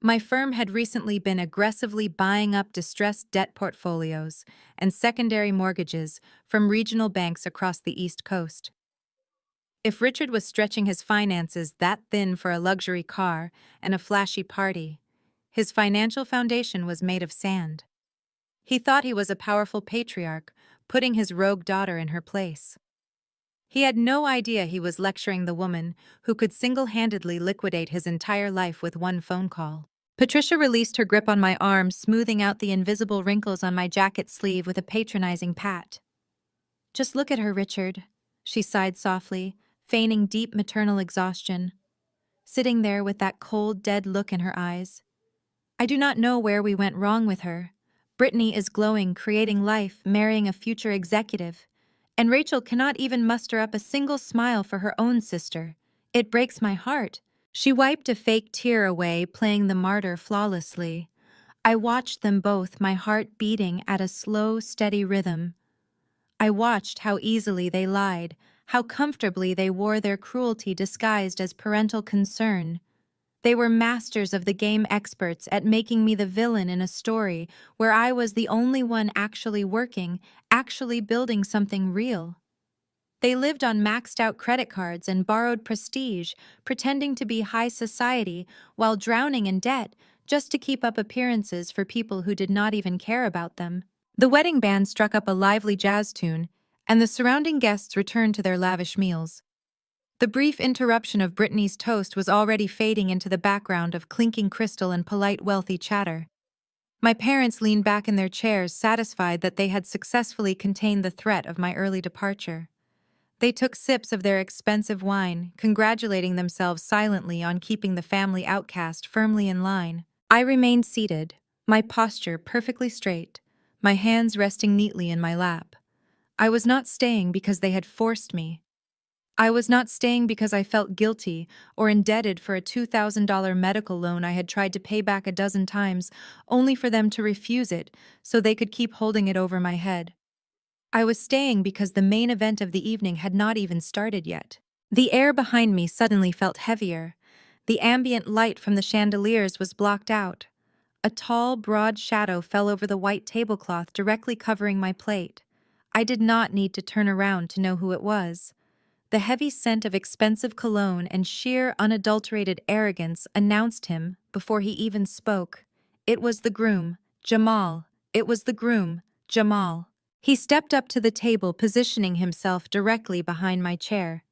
My firm had recently been aggressively buying up distressed debt portfolios and secondary mortgages from regional banks across the East Coast. If Richard was stretching his finances that thin for a luxury car and a flashy party, his financial foundation was made of sand. He thought he was a powerful patriarch, putting his rogue daughter in her place. He had no idea he was lecturing the woman who could single-handedly liquidate his entire life with one phone call. Patricia released her grip on my arm, smoothing out the invisible wrinkles on my jacket sleeve with a patronizing pat. Just look at her, Richard, she sighed softly, feigning deep maternal exhaustion, sitting there with that cold, dead look in her eyes. I do not know where we went wrong with her. Brittany is glowing, creating life, marrying a future executive. And Rachel cannot even muster up a single smile for her own sister. It breaks my heart. She wiped a fake tear away, playing the martyr flawlessly. I watched them both, my heart beating at a slow, steady rhythm. I watched how easily they lied, how comfortably they wore their cruelty disguised as parental concern. They were masters of the game, experts at making me the villain in a story where I was the only one actually working, actually building something real. They lived on maxed-out credit cards and borrowed prestige, pretending to be high society while drowning in debt just to keep up appearances for people who did not even care about them. The wedding band struck up a lively jazz tune, and the surrounding guests returned to their lavish meals. The brief interruption of Brittany's toast was already fading into the background of clinking crystal and polite, wealthy chatter. My parents leaned back in their chairs, satisfied that they had successfully contained the threat of my early departure. They took sips of their expensive wine, congratulating themselves silently on keeping the family outcast firmly in line. I remained seated, my posture perfectly straight, my hands resting neatly in my lap. I was not staying because they had forced me. I was not staying because I felt guilty or indebted for a $2,000 medical loan I had tried to pay back a dozen times, only for them to refuse it so they could keep holding it over my head. I was staying because the main event of the evening had not even started yet. The air behind me suddenly felt heavier. The ambient light from the chandeliers was blocked out. A tall, broad shadow fell over the white tablecloth directly covering my plate. I did not need to turn around to know who it was. The heavy scent of expensive cologne and sheer unadulterated arrogance announced him before he even spoke. It was the groom, Jamal. It was the groom, Jamal. He stepped up to the table, positioning himself directly behind my chair.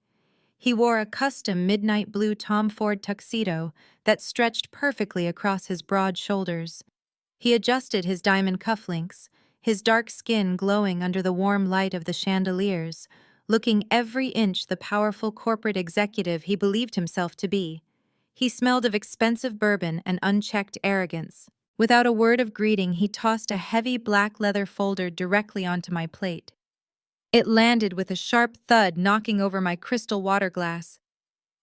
He wore a custom midnight blue Tom Ford tuxedo that stretched perfectly across his broad shoulders. He adjusted his diamond cufflinks, his dark skin glowing under the warm light of the chandeliers, looking every inch the powerful corporate executive he believed himself to be. He smelled of expensive bourbon and unchecked arrogance. Without a word of greeting, he tossed a heavy black leather folder directly onto my plate. It landed with a sharp thud, knocking over my crystal water glass.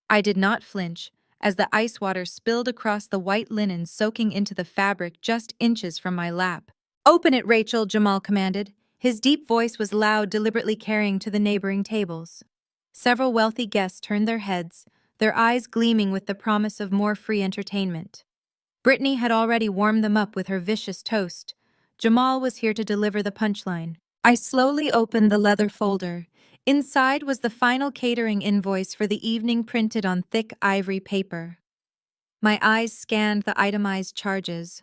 I did not flinch, as the ice water spilled across the white linen, soaking into the fabric just inches from my lap. "Open it, Rachel," Jamal commanded. His deep voice was loud, deliberately carrying to the neighboring tables. Several wealthy guests turned their heads, their eyes gleaming with the promise of more free entertainment. Brittany had already warmed them up with her vicious toast. Jamal was here to deliver the punchline. I slowly opened the leather folder. Inside was the final catering invoice for the evening, printed on thick ivory paper. My eyes scanned the itemized charges: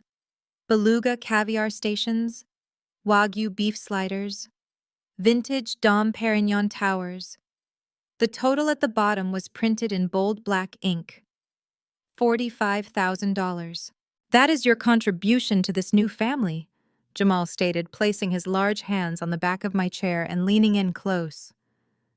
beluga caviar stations, Wagyu beef sliders, vintage Dom Perignon towers. The total at the bottom was printed in bold black ink: $45,000. "That is your contribution to this new family," Jamal stated, placing his large hands on the back of my chair and leaning in close.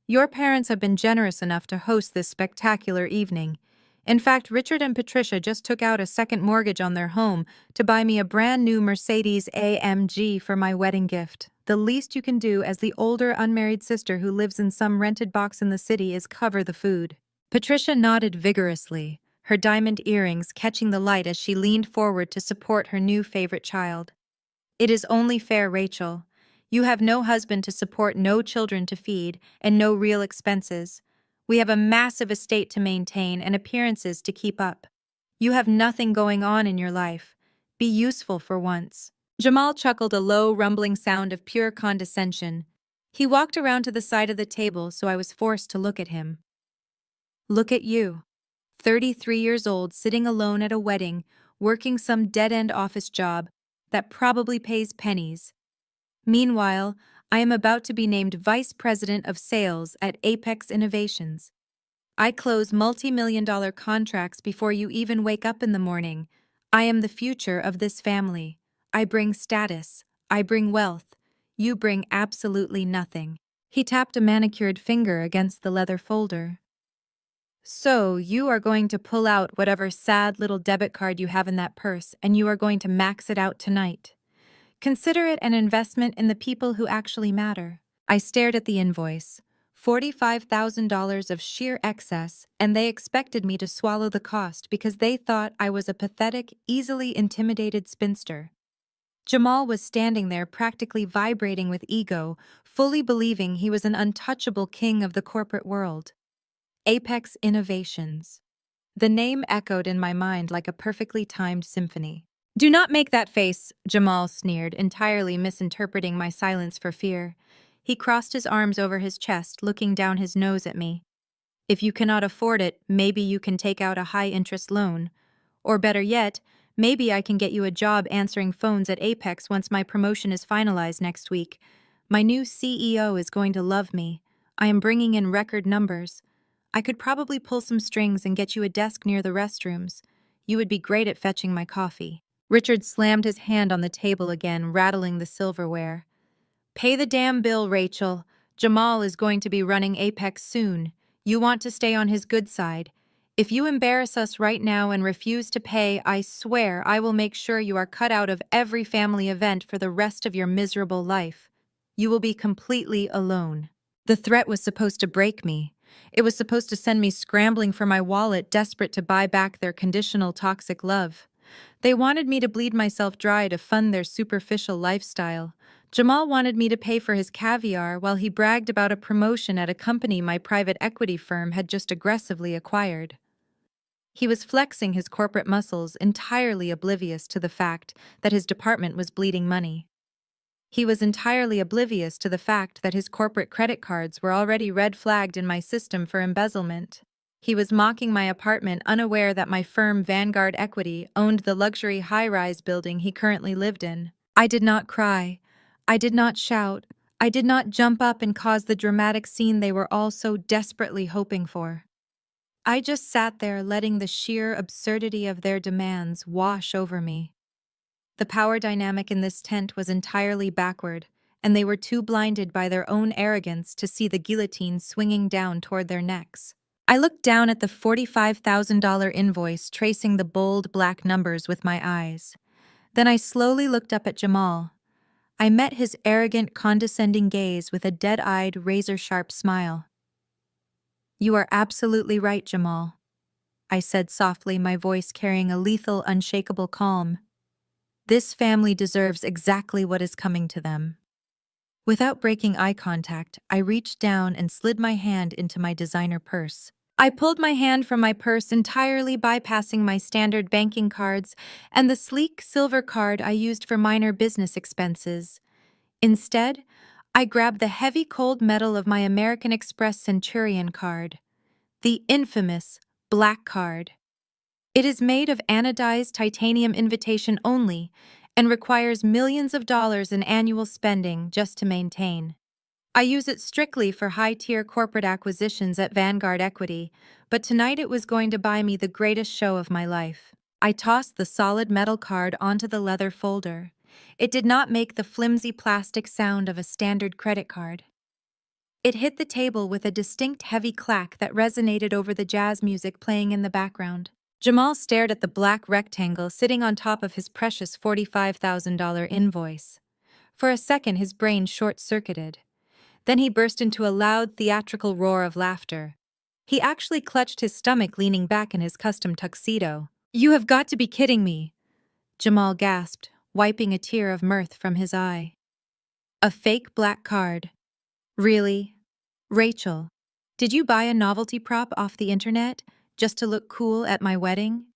"Your parents have been generous enough to host this spectacular evening. In fact, Richard and Patricia just took out a second mortgage on their home to buy me a brand new Mercedes-AMG for my wedding gift. The least you can do as the older unmarried sister who lives in some rented box in the city is cover the food." Patricia nodded vigorously, her diamond earrings catching the light as she leaned forward to support her new favorite child. "It is only fair, Rachel. You have no husband to support, no children to feed, and no real expenses. We have a massive estate to maintain and appearances to keep up. You have nothing going on in your life. Be useful for once." Jamal chuckled, a low, rumbling sound of pure condescension. He walked around to the side of the table, so I was forced to look at him. "Look at you. 33 years old, sitting alone at a wedding, working some dead-end office job that probably pays pennies. Meanwhile, I am about to be named Vice President of Sales at Apex Innovations. I close multi-million-dollar contracts before you even wake up in the morning. I am the future of this family. I bring status. I bring wealth. You bring absolutely nothing." He tapped a manicured finger against the leather folder. "So, you are going to pull out whatever sad little debit card you have in that purse, and you are going to max it out tonight. Consider it an investment in the people who actually matter." I stared at the invoice. $45,000 of sheer excess, and they expected me to swallow the cost because they thought I was a pathetic, easily intimidated spinster. Jamal was standing there, practically vibrating with ego, fully believing he was an untouchable king of the corporate world. Apex Innovations. The name echoed in my mind like a perfectly timed symphony. "Do not make that face," Jamal sneered, entirely misinterpreting my silence for fear. He crossed his arms over his chest, looking down his nose at me. "If you cannot afford it, maybe you can take out a high-interest loan. Or better yet, maybe I can get you a job answering phones at Apex once my promotion is finalized next week. My new CEO is going to love me. I am bringing in record numbers. I could probably pull some strings and get you a desk near the restrooms. You would be great at fetching my coffee." Richard slammed his hand on the table again, rattling the silverware. "Pay the damn bill, Rachel. Jamal is going to be running Apex soon. You want to stay on his good side. If you embarrass us right now and refuse to pay, I swear I will make sure you are cut out of every family event for the rest of your miserable life. You will be completely alone." The threat was supposed to break me. It was supposed to send me scrambling for my wallet, desperate to buy back their conditional toxic love. They wanted me to bleed myself dry to fund their superficial lifestyle. Jamal wanted me to pay for his caviar while he bragged about a promotion at a company my private equity firm had just aggressively acquired. He was flexing his corporate muscles, entirely oblivious to the fact that his department was bleeding money. He was entirely oblivious to the fact that his corporate credit cards were already red flagged in my system for embezzlement. He was mocking my apartment, unaware that my firm Vanguard Equity owned the luxury high-rise building he currently lived in. I did not cry. I did not shout. I did not jump up and cause the dramatic scene they were all so desperately hoping for. I just sat there letting the sheer absurdity of their demands wash over me. The power dynamic in this tent was entirely backward, and they were too blinded by their own arrogance to see the guillotine swinging down toward their necks. I looked down at the $45,000 invoice, tracing the bold black numbers with my eyes. Then I slowly looked up at Jamal. I met his arrogant, condescending gaze with a dead-eyed, razor-sharp smile. "You are absolutely right, Jamal," I said softly, my voice carrying a lethal, unshakable calm. "This family deserves exactly what is coming to them." Without breaking eye contact, I reached down and slid my hand into my designer purse. I pulled my hand from my purse, entirely bypassing my standard banking cards and the sleek silver card I used for minor business expenses. Instead, I grabbed the heavy cold metal of my American Express Centurion card, the infamous black card. It is made of anodized titanium invitation only and requires millions of dollars in annual spending just to maintain. I use it strictly for high-tier corporate acquisitions at Vanguard Equity, but tonight it was going to buy me the greatest show of my life. I tossed the solid metal card onto the leather folder. It did not make the flimsy plastic sound of a standard credit card. It hit the table with a distinct heavy clack that resonated over the jazz music playing in the background. Jamal stared at the black rectangle sitting on top of his precious $45,000 invoice. For a second, his brain short-circuited. Then he burst into a loud, theatrical roar of laughter. He actually clutched his stomach, leaning back in his custom tuxedo. "You have got to be kidding me," Jamal gasped, wiping a tear of mirth from his eye. "A fake black card. Really? Rachel, did you buy a novelty prop off the internet just to look cool at my wedding?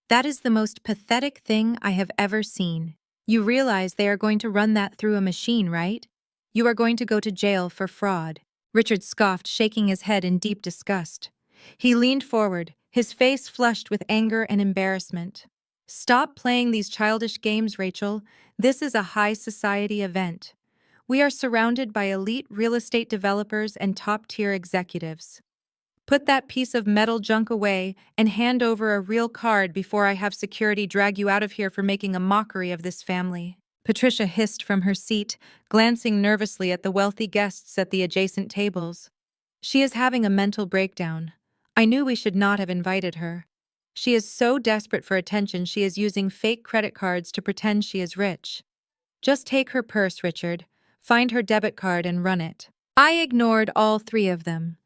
That is the most pathetic thing I have ever seen. You realize they are going to run that through a machine, right? You are going to go to jail for fraud." Richard scoffed, shaking his head in deep disgust. He leaned forward, his face flushed with anger and embarrassment. "Stop playing these childish games, Rachel. This is a high society event. We are surrounded by elite real estate developers and top-tier executives. Put that piece of metal junk away and hand over a real card before I have security drag you out of here for making a mockery of this family." Patricia hissed from her seat, glancing nervously at the wealthy guests at the adjacent tables. "She is having a mental breakdown. I knew we should not have invited her. She is so desperate for attention she is using fake credit cards to pretend she is rich. Just take her purse, Richard. Find her debit card and run it." I ignored all three of them.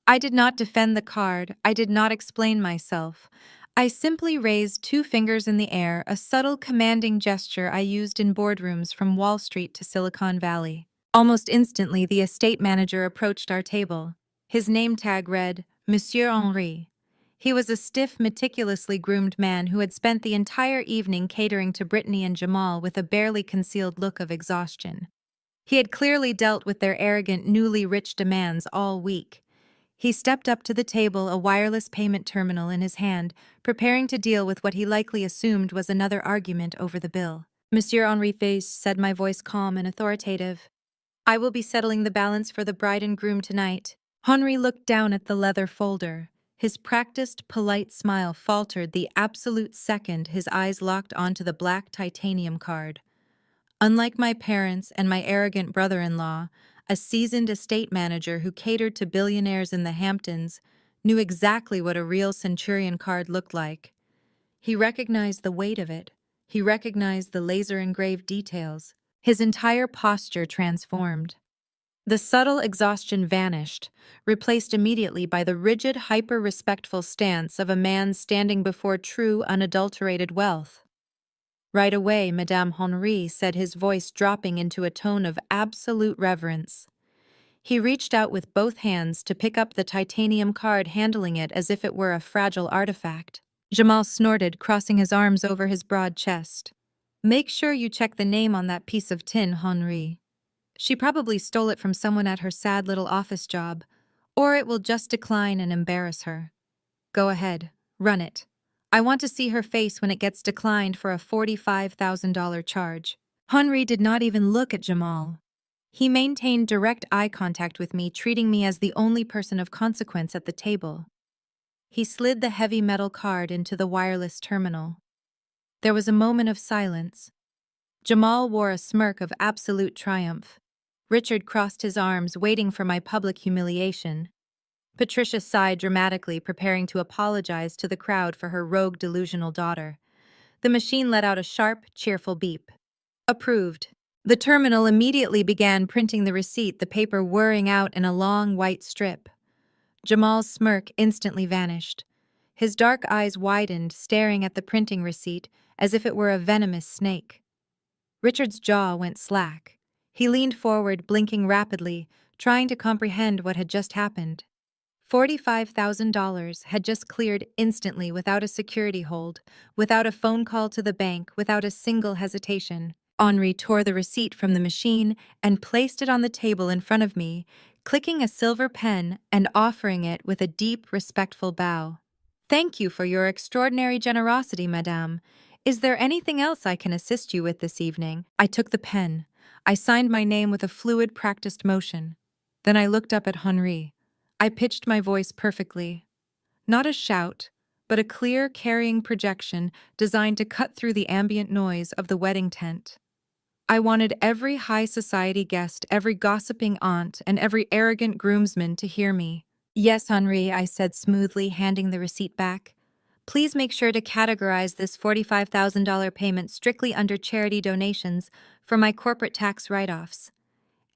I did not defend the card. I did not explain myself. I simply raised two fingers in the air, a subtle commanding gesture I used in boardrooms from Wall Street to Silicon Valley. Almost instantly, the estate manager approached our table. His name tag read, Monsieur Henri. He was a stiff, meticulously groomed man who had spent the entire evening catering to Brittany and Jamal with a barely concealed look of exhaustion. He had clearly dealt with their arrogant, newly rich demands all week. He stepped up to the table, a wireless payment terminal in his hand, preparing to deal with what he likely assumed was another argument over the bill. "Monsieur Henri Face," said my voice calm and authoritative. "I will be settling the balance for the bride and groom tonight." Henri looked down at the leather folder. His practiced, polite smile faltered the absolute second his eyes locked onto the black titanium card. Unlike my parents and my arrogant brother-in-law, a seasoned estate manager who catered to billionaires in the Hamptons knew exactly what a real Centurion card looked like. He recognized the weight of it. He recognized the laser-engraved details. His entire posture transformed. The subtle exhaustion vanished, replaced immediately by the rigid, hyper-respectful stance of a man standing before true, unadulterated wealth. Right away, Madame Henri said, his voice dropping into a tone of absolute reverence. He reached out with both hands to pick up the titanium card, handling it as if it were a fragile artifact. Jamal snorted, crossing his arms over his broad chest. Make sure you check the name on that piece of tin, Henri. She probably stole it from someone at her sad little office job, or it will just decline and embarrass her. Go ahead, run it. I want to see her face when it gets declined for a $45,000 charge. Henri did not even look at Jamal. He maintained direct eye contact with me, treating me as the only person of consequence at the table. He slid the heavy metal card into the wireless terminal. There was a moment of silence. Jamal wore a smirk of absolute triumph. Richard crossed his arms, waiting for my public humiliation. Patricia sighed dramatically, preparing to apologize to the crowd for her rogue, delusional daughter. The machine let out a sharp, cheerful beep. Approved. The terminal immediately began printing the receipt, the paper whirring out in a long, white strip. Jamal's smirk instantly vanished. His dark eyes widened, staring at the printing receipt as if it were a venomous snake. Richard's jaw went slack. He leaned forward, blinking rapidly, trying to comprehend what had just happened. $45,000 had just cleared instantly without a security hold, without a phone call to the bank, without a single hesitation. Henri tore the receipt from the machine and placed it on the table in front of me, clicking a silver pen and offering it with a deep, respectful bow. Thank you for your extraordinary generosity, madame. Is there anything else I can assist you with this evening? I took the pen. I signed my name with a fluid, practiced motion. Then I looked up at Henri. I pitched my voice perfectly. Not a shout, but a clear, carrying projection designed to cut through the ambient noise of the wedding tent. I wanted every high society guest, every gossiping aunt, and every arrogant groomsman to hear me. Yes, Henri, I said smoothly, handing the receipt back. Please make sure to categorize this $45,000 payment strictly under charity donations for my corporate tax write-offs.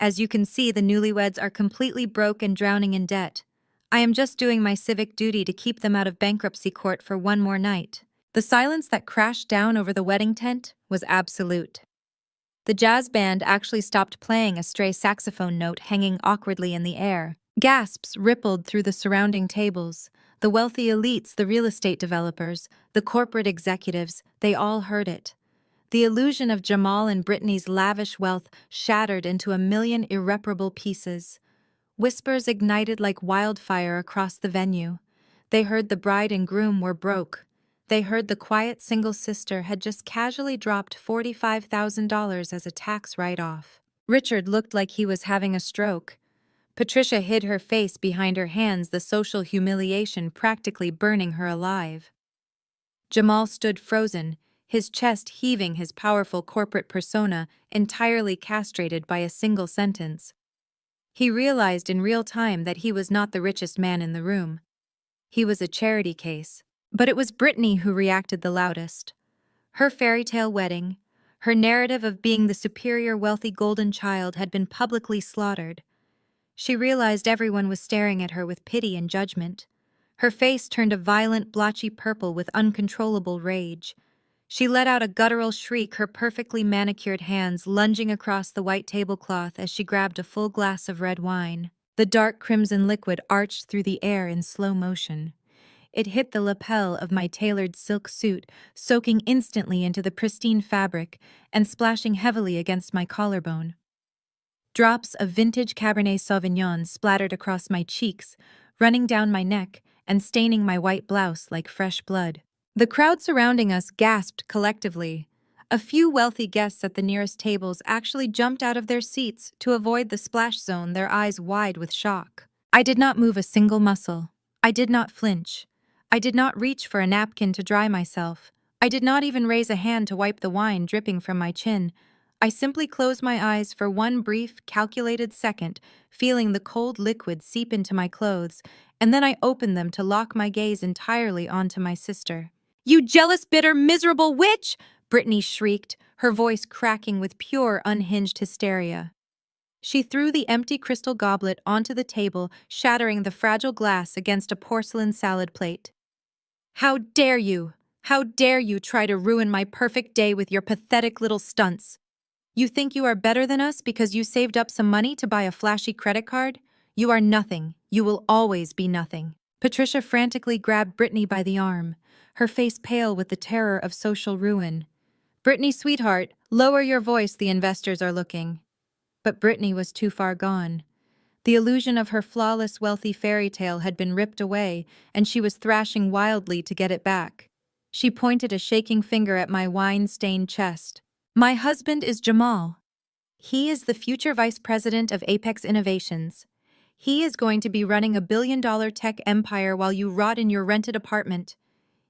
As you can see, the newlyweds are completely broke and drowning in debt. I am just doing my civic duty to keep them out of bankruptcy court for one more night. The silence that crashed down over the wedding tent was absolute. The jazz band actually stopped playing, a stray saxophone note hanging awkwardly in the air. Gasps rippled through the surrounding tables. The wealthy elites, the real estate developers, the corporate executives, they all heard it. The illusion of Jamal and Brittany's lavish wealth shattered into a million irreparable pieces. Whispers ignited like wildfire across the venue. They heard the bride and groom were broke. They heard the quiet single sister had just casually dropped $45,000 as a tax write-off. Richard looked like he was having a stroke. Patricia hid her face behind her hands, the social humiliation practically burning her alive. Jamal stood frozen, his chest heaving, his powerful corporate persona entirely castrated by a single sentence. He realized in real time that he was not the richest man in the room. He was a charity case. But it was Brittany who reacted the loudest. Her fairy tale wedding, her narrative of being the superior wealthy golden child had been publicly slaughtered. She realized everyone was staring at her with pity and judgment. Her face turned a violent, blotchy purple with uncontrollable rage. She let out a guttural shriek, her perfectly manicured hands lunging across the white tablecloth as she grabbed a full glass of red wine. The dark crimson liquid arched through the air in slow motion. It hit the lapel of my tailored silk suit, soaking instantly into the pristine fabric and splashing heavily against my collarbone. Drops of vintage Cabernet Sauvignon splattered across my cheeks, running down my neck and staining my white blouse like fresh blood. The crowd surrounding us gasped collectively. A few wealthy guests at the nearest tables actually jumped out of their seats to avoid the splash zone, their eyes wide with shock. I did not move a single muscle. I did not flinch. I did not reach for a napkin to dry myself. I did not even raise a hand to wipe the wine dripping from my chin. I simply closed my eyes for one brief, calculated second, feeling the cold liquid seep into my clothes, and then I opened them to lock my gaze entirely onto my sister. "You jealous, bitter, miserable witch!" Brittany shrieked, her voice cracking with pure, unhinged hysteria. She threw the empty crystal goblet onto the table, shattering the fragile glass against a porcelain salad plate. "How dare you! How dare you try to ruin my perfect day with your pathetic little stunts? You think you are better than us because you saved up some money to buy a flashy credit card? You are nothing. You will always be nothing." Patricia frantically grabbed Brittany by the arm, her face pale with the terror of social ruin. Brittany, sweetheart, lower your voice, the investors are looking. But Brittany was too far gone. The illusion of her flawless, wealthy fairy tale had been ripped away, and she was thrashing wildly to get it back. She pointed a shaking finger at my wine-stained chest. My husband is Jamal. He is the future vice president of Apex Innovations. He is going to be running $1 billion tech empire while you rot in your rented apartment.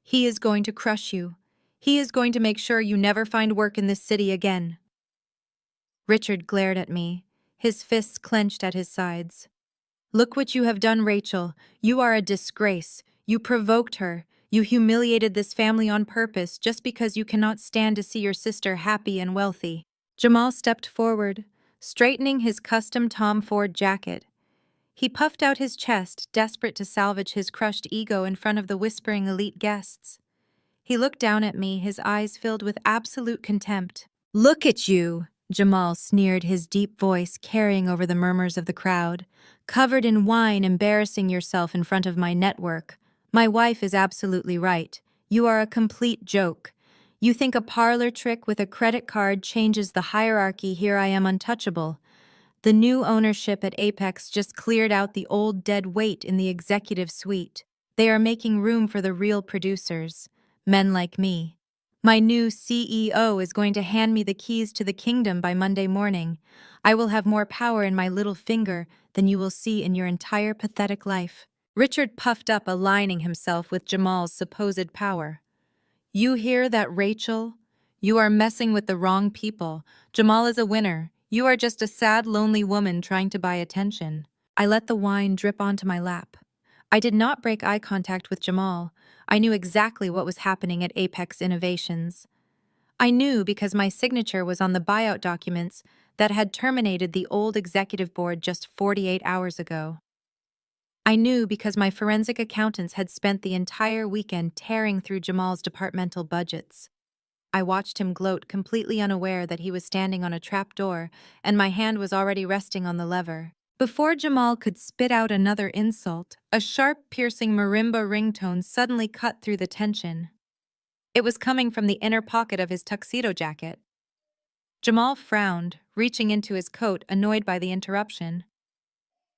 He is going to crush you. He is going to make sure you never find work in this city again. Richard glared at me, his fists clenched at his sides. Look what you have done, Rachel. You are a disgrace. You provoked her. You humiliated this family on purpose just because you cannot stand to see your sister happy and wealthy. Jamal stepped forward, straightening his custom Tom Ford jacket. He puffed out his chest, desperate to salvage his crushed ego in front of the whispering elite guests. He looked down at me, his eyes filled with absolute contempt. Look at you, Jamal sneered, his deep voice carrying over the murmurs of the crowd. Covered in wine, embarrassing yourself in front of my network. My wife is absolutely right. You are a complete joke. You think a parlor trick with a credit card changes the hierarchy. Here I am untouchable. The new ownership at Apex just cleared out the old dead weight in the executive suite. They are making room for the real producers, men like me. My new CEO is going to hand me the keys to the kingdom by Monday morning. I will have more power in my little finger than you will see in your entire pathetic life. Richard puffed up, aligning himself with Jamal's supposed power. You hear that, Rachel? You are messing with the wrong people. Jamal is a winner. You are just a sad, lonely woman trying to buy attention. I let the wine drip onto my lap. I did not break eye contact with Jamal. I knew exactly what was happening at Apex Innovations. I knew because my signature was on the buyout documents that had terminated the old executive board just 48 hours ago. I knew because my forensic accountants had spent the entire weekend tearing through Jamal's departmental budgets. I watched him gloat, completely unaware that he was standing on a trap door, and my hand was already resting on the lever. Before Jamal could spit out another insult, a sharp, piercing marimba ringtone suddenly cut through the tension. It was coming from the inner pocket of his tuxedo jacket. Jamal frowned, reaching into his coat, annoyed by the interruption.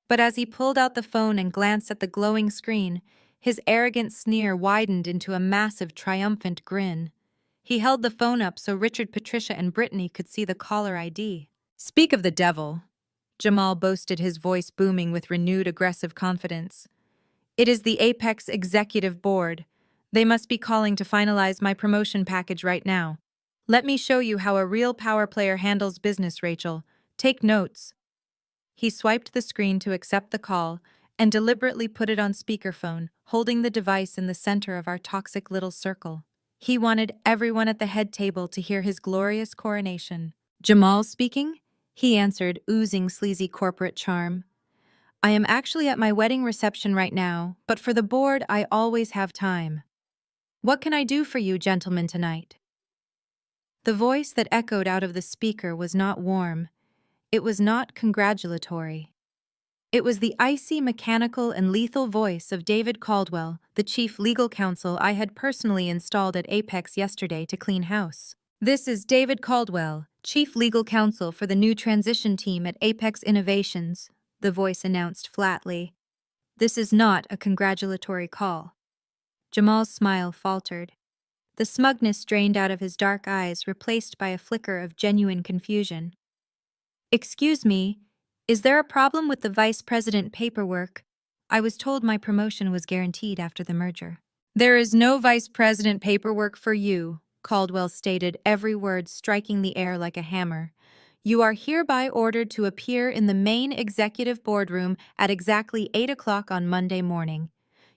But as he pulled out the phone and glanced at the glowing screen, his arrogant sneer widened into a massive, triumphant grin. He held the phone up so Richard, Patricia, and Brittany could see the caller ID. Speak of the devil, Jamal boasted, his voice booming with renewed aggressive confidence. It is the Apex Executive Board. They must be calling to finalize my promotion package right now. Let me show you how a real power player handles business, Rachel. Take notes. He swiped the screen to accept the call and deliberately put it on speakerphone, holding the device in the center of our toxic little circle. He wanted everyone at the head table to hear his glorious coronation. Jamal speaking? He answered, oozing sleazy corporate charm. I am actually at my wedding reception right now, but for the board I always have time. What can I do for you gentlemen tonight? The voice that echoed out of the speaker was not warm. It was not congratulatory. It was the icy, mechanical, and lethal voice of David Caldwell, the chief legal counsel I had personally installed at Apex yesterday to clean house. This is David Caldwell, chief legal counsel for the new transition team at Apex Innovations, the voice announced flatly. This is not a congratulatory call. Jamal's smile faltered. The smugness drained out of his dark eyes, replaced by a flicker of genuine confusion. Excuse me, is there a problem with the vice president paperwork? I was told my promotion was guaranteed after the merger. There is no vice president paperwork for you, Caldwell stated, every word striking the air like a hammer. You are hereby ordered to appear in the main executive boardroom at exactly 8 o'clock on Monday morning.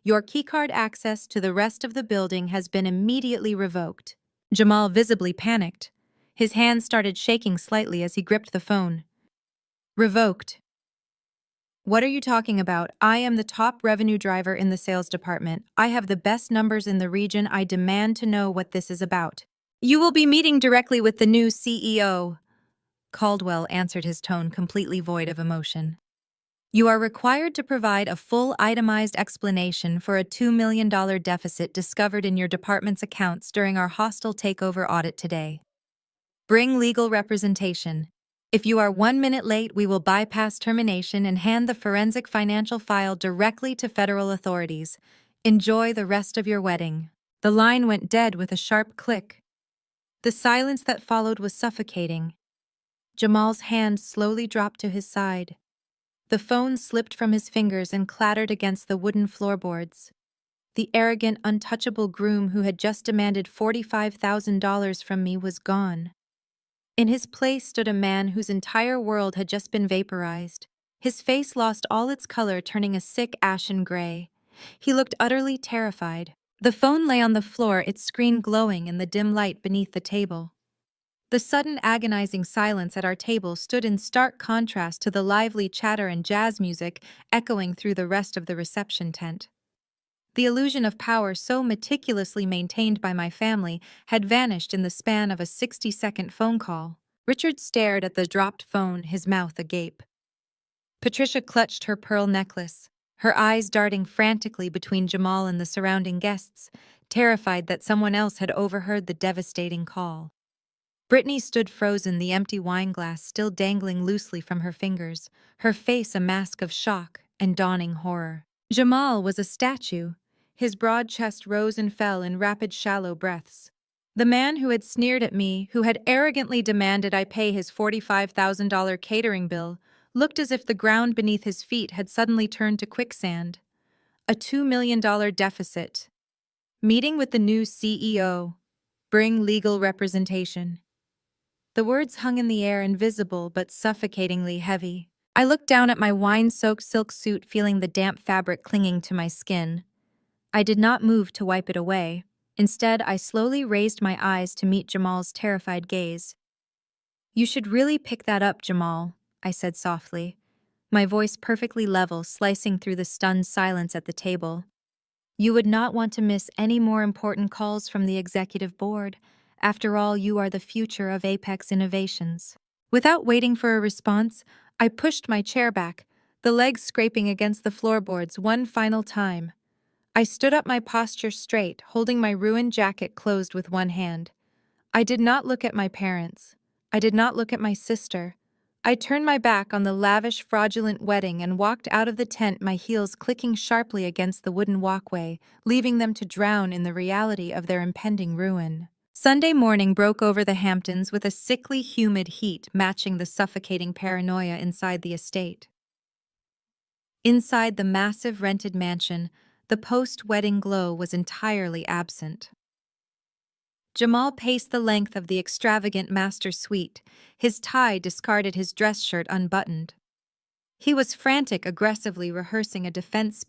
Your keycard access to the rest of the building has been immediately revoked. Jamal visibly panicked. His hands started shaking slightly as he gripped the phone. Revoked. What are you talking about? I am the top revenue driver in the sales department. I have the best numbers in the region. I demand to know what this is about. You will be meeting directly with the new CEO. Caldwell answered, his tone completely void of emotion. You are required to provide a full itemized explanation for a $2 million deficit discovered in your department's accounts during our hostile takeover audit today. Bring legal representation. If you are 1 minute late, we will bypass termination and hand the forensic financial file directly to federal authorities. Enjoy the rest of your wedding. The line went dead with a sharp click. The silence that followed was suffocating. Jamal's hand slowly dropped to his side. The phone slipped from his fingers and clattered against the wooden floorboards. The arrogant, untouchable groom who had just demanded $45,000 from me was gone. In his place stood a man whose entire world had just been vaporized. His face lost all its color, turning a sick ashen gray. He looked utterly terrified. The phone lay on the floor, its screen glowing in the dim light beneath the table. The sudden agonizing silence at our table stood in stark contrast to the lively chatter and jazz music echoing through the rest of the reception tent. The illusion of power so meticulously maintained by my family had vanished in the span of a 60-second phone call. Richard stared at the dropped phone, his mouth agape. Patricia clutched her pearl necklace, her eyes darting frantically between Jamal and the surrounding guests, terrified that someone else had overheard the devastating call. Brittany stood frozen, the empty wine glass still dangling loosely from her fingers, her face a mask of shock and dawning horror. Jamal was a statue. His broad chest rose and fell in rapid, shallow breaths. The man who had sneered at me, who had arrogantly demanded I pay his $45,000 catering bill, looked as if the ground beneath his feet had suddenly turned to quicksand. A $2 million deficit. Meeting with the new CEO. Bring legal representation. The words hung in the air, invisible but suffocatingly heavy. I looked down at my wine-soaked silk suit, feeling the damp fabric clinging to my skin. I did not move to wipe it away. Instead, I slowly raised my eyes to meet Jamal's terrified gaze. "You should really pick that up, Jamal," I said softly, my voice perfectly level, slicing through the stunned silence at the table. "You would not want to miss any more important calls from the executive board. After all, you are the future of Apex Innovations." Without waiting for a response, I pushed my chair back, the legs scraping against the floorboards one final time. I stood up, my posture straight, holding my ruined jacket closed with one hand. I did not look at my parents. I did not look at my sister. I turned my back on the lavish, fraudulent wedding and walked out of the tent, my heels clicking sharply against the wooden walkway, leaving them to drown in the reality of their impending ruin. Sunday morning broke over the Hamptons with a sickly, humid heat matching the suffocating paranoia inside the estate. Inside the massive rented mansion, the post-wedding glow was entirely absent. Jamal paced the length of the extravagant master suite, his tie discarded, his dress shirt unbuttoned. He was frantic, aggressively rehearsing a defense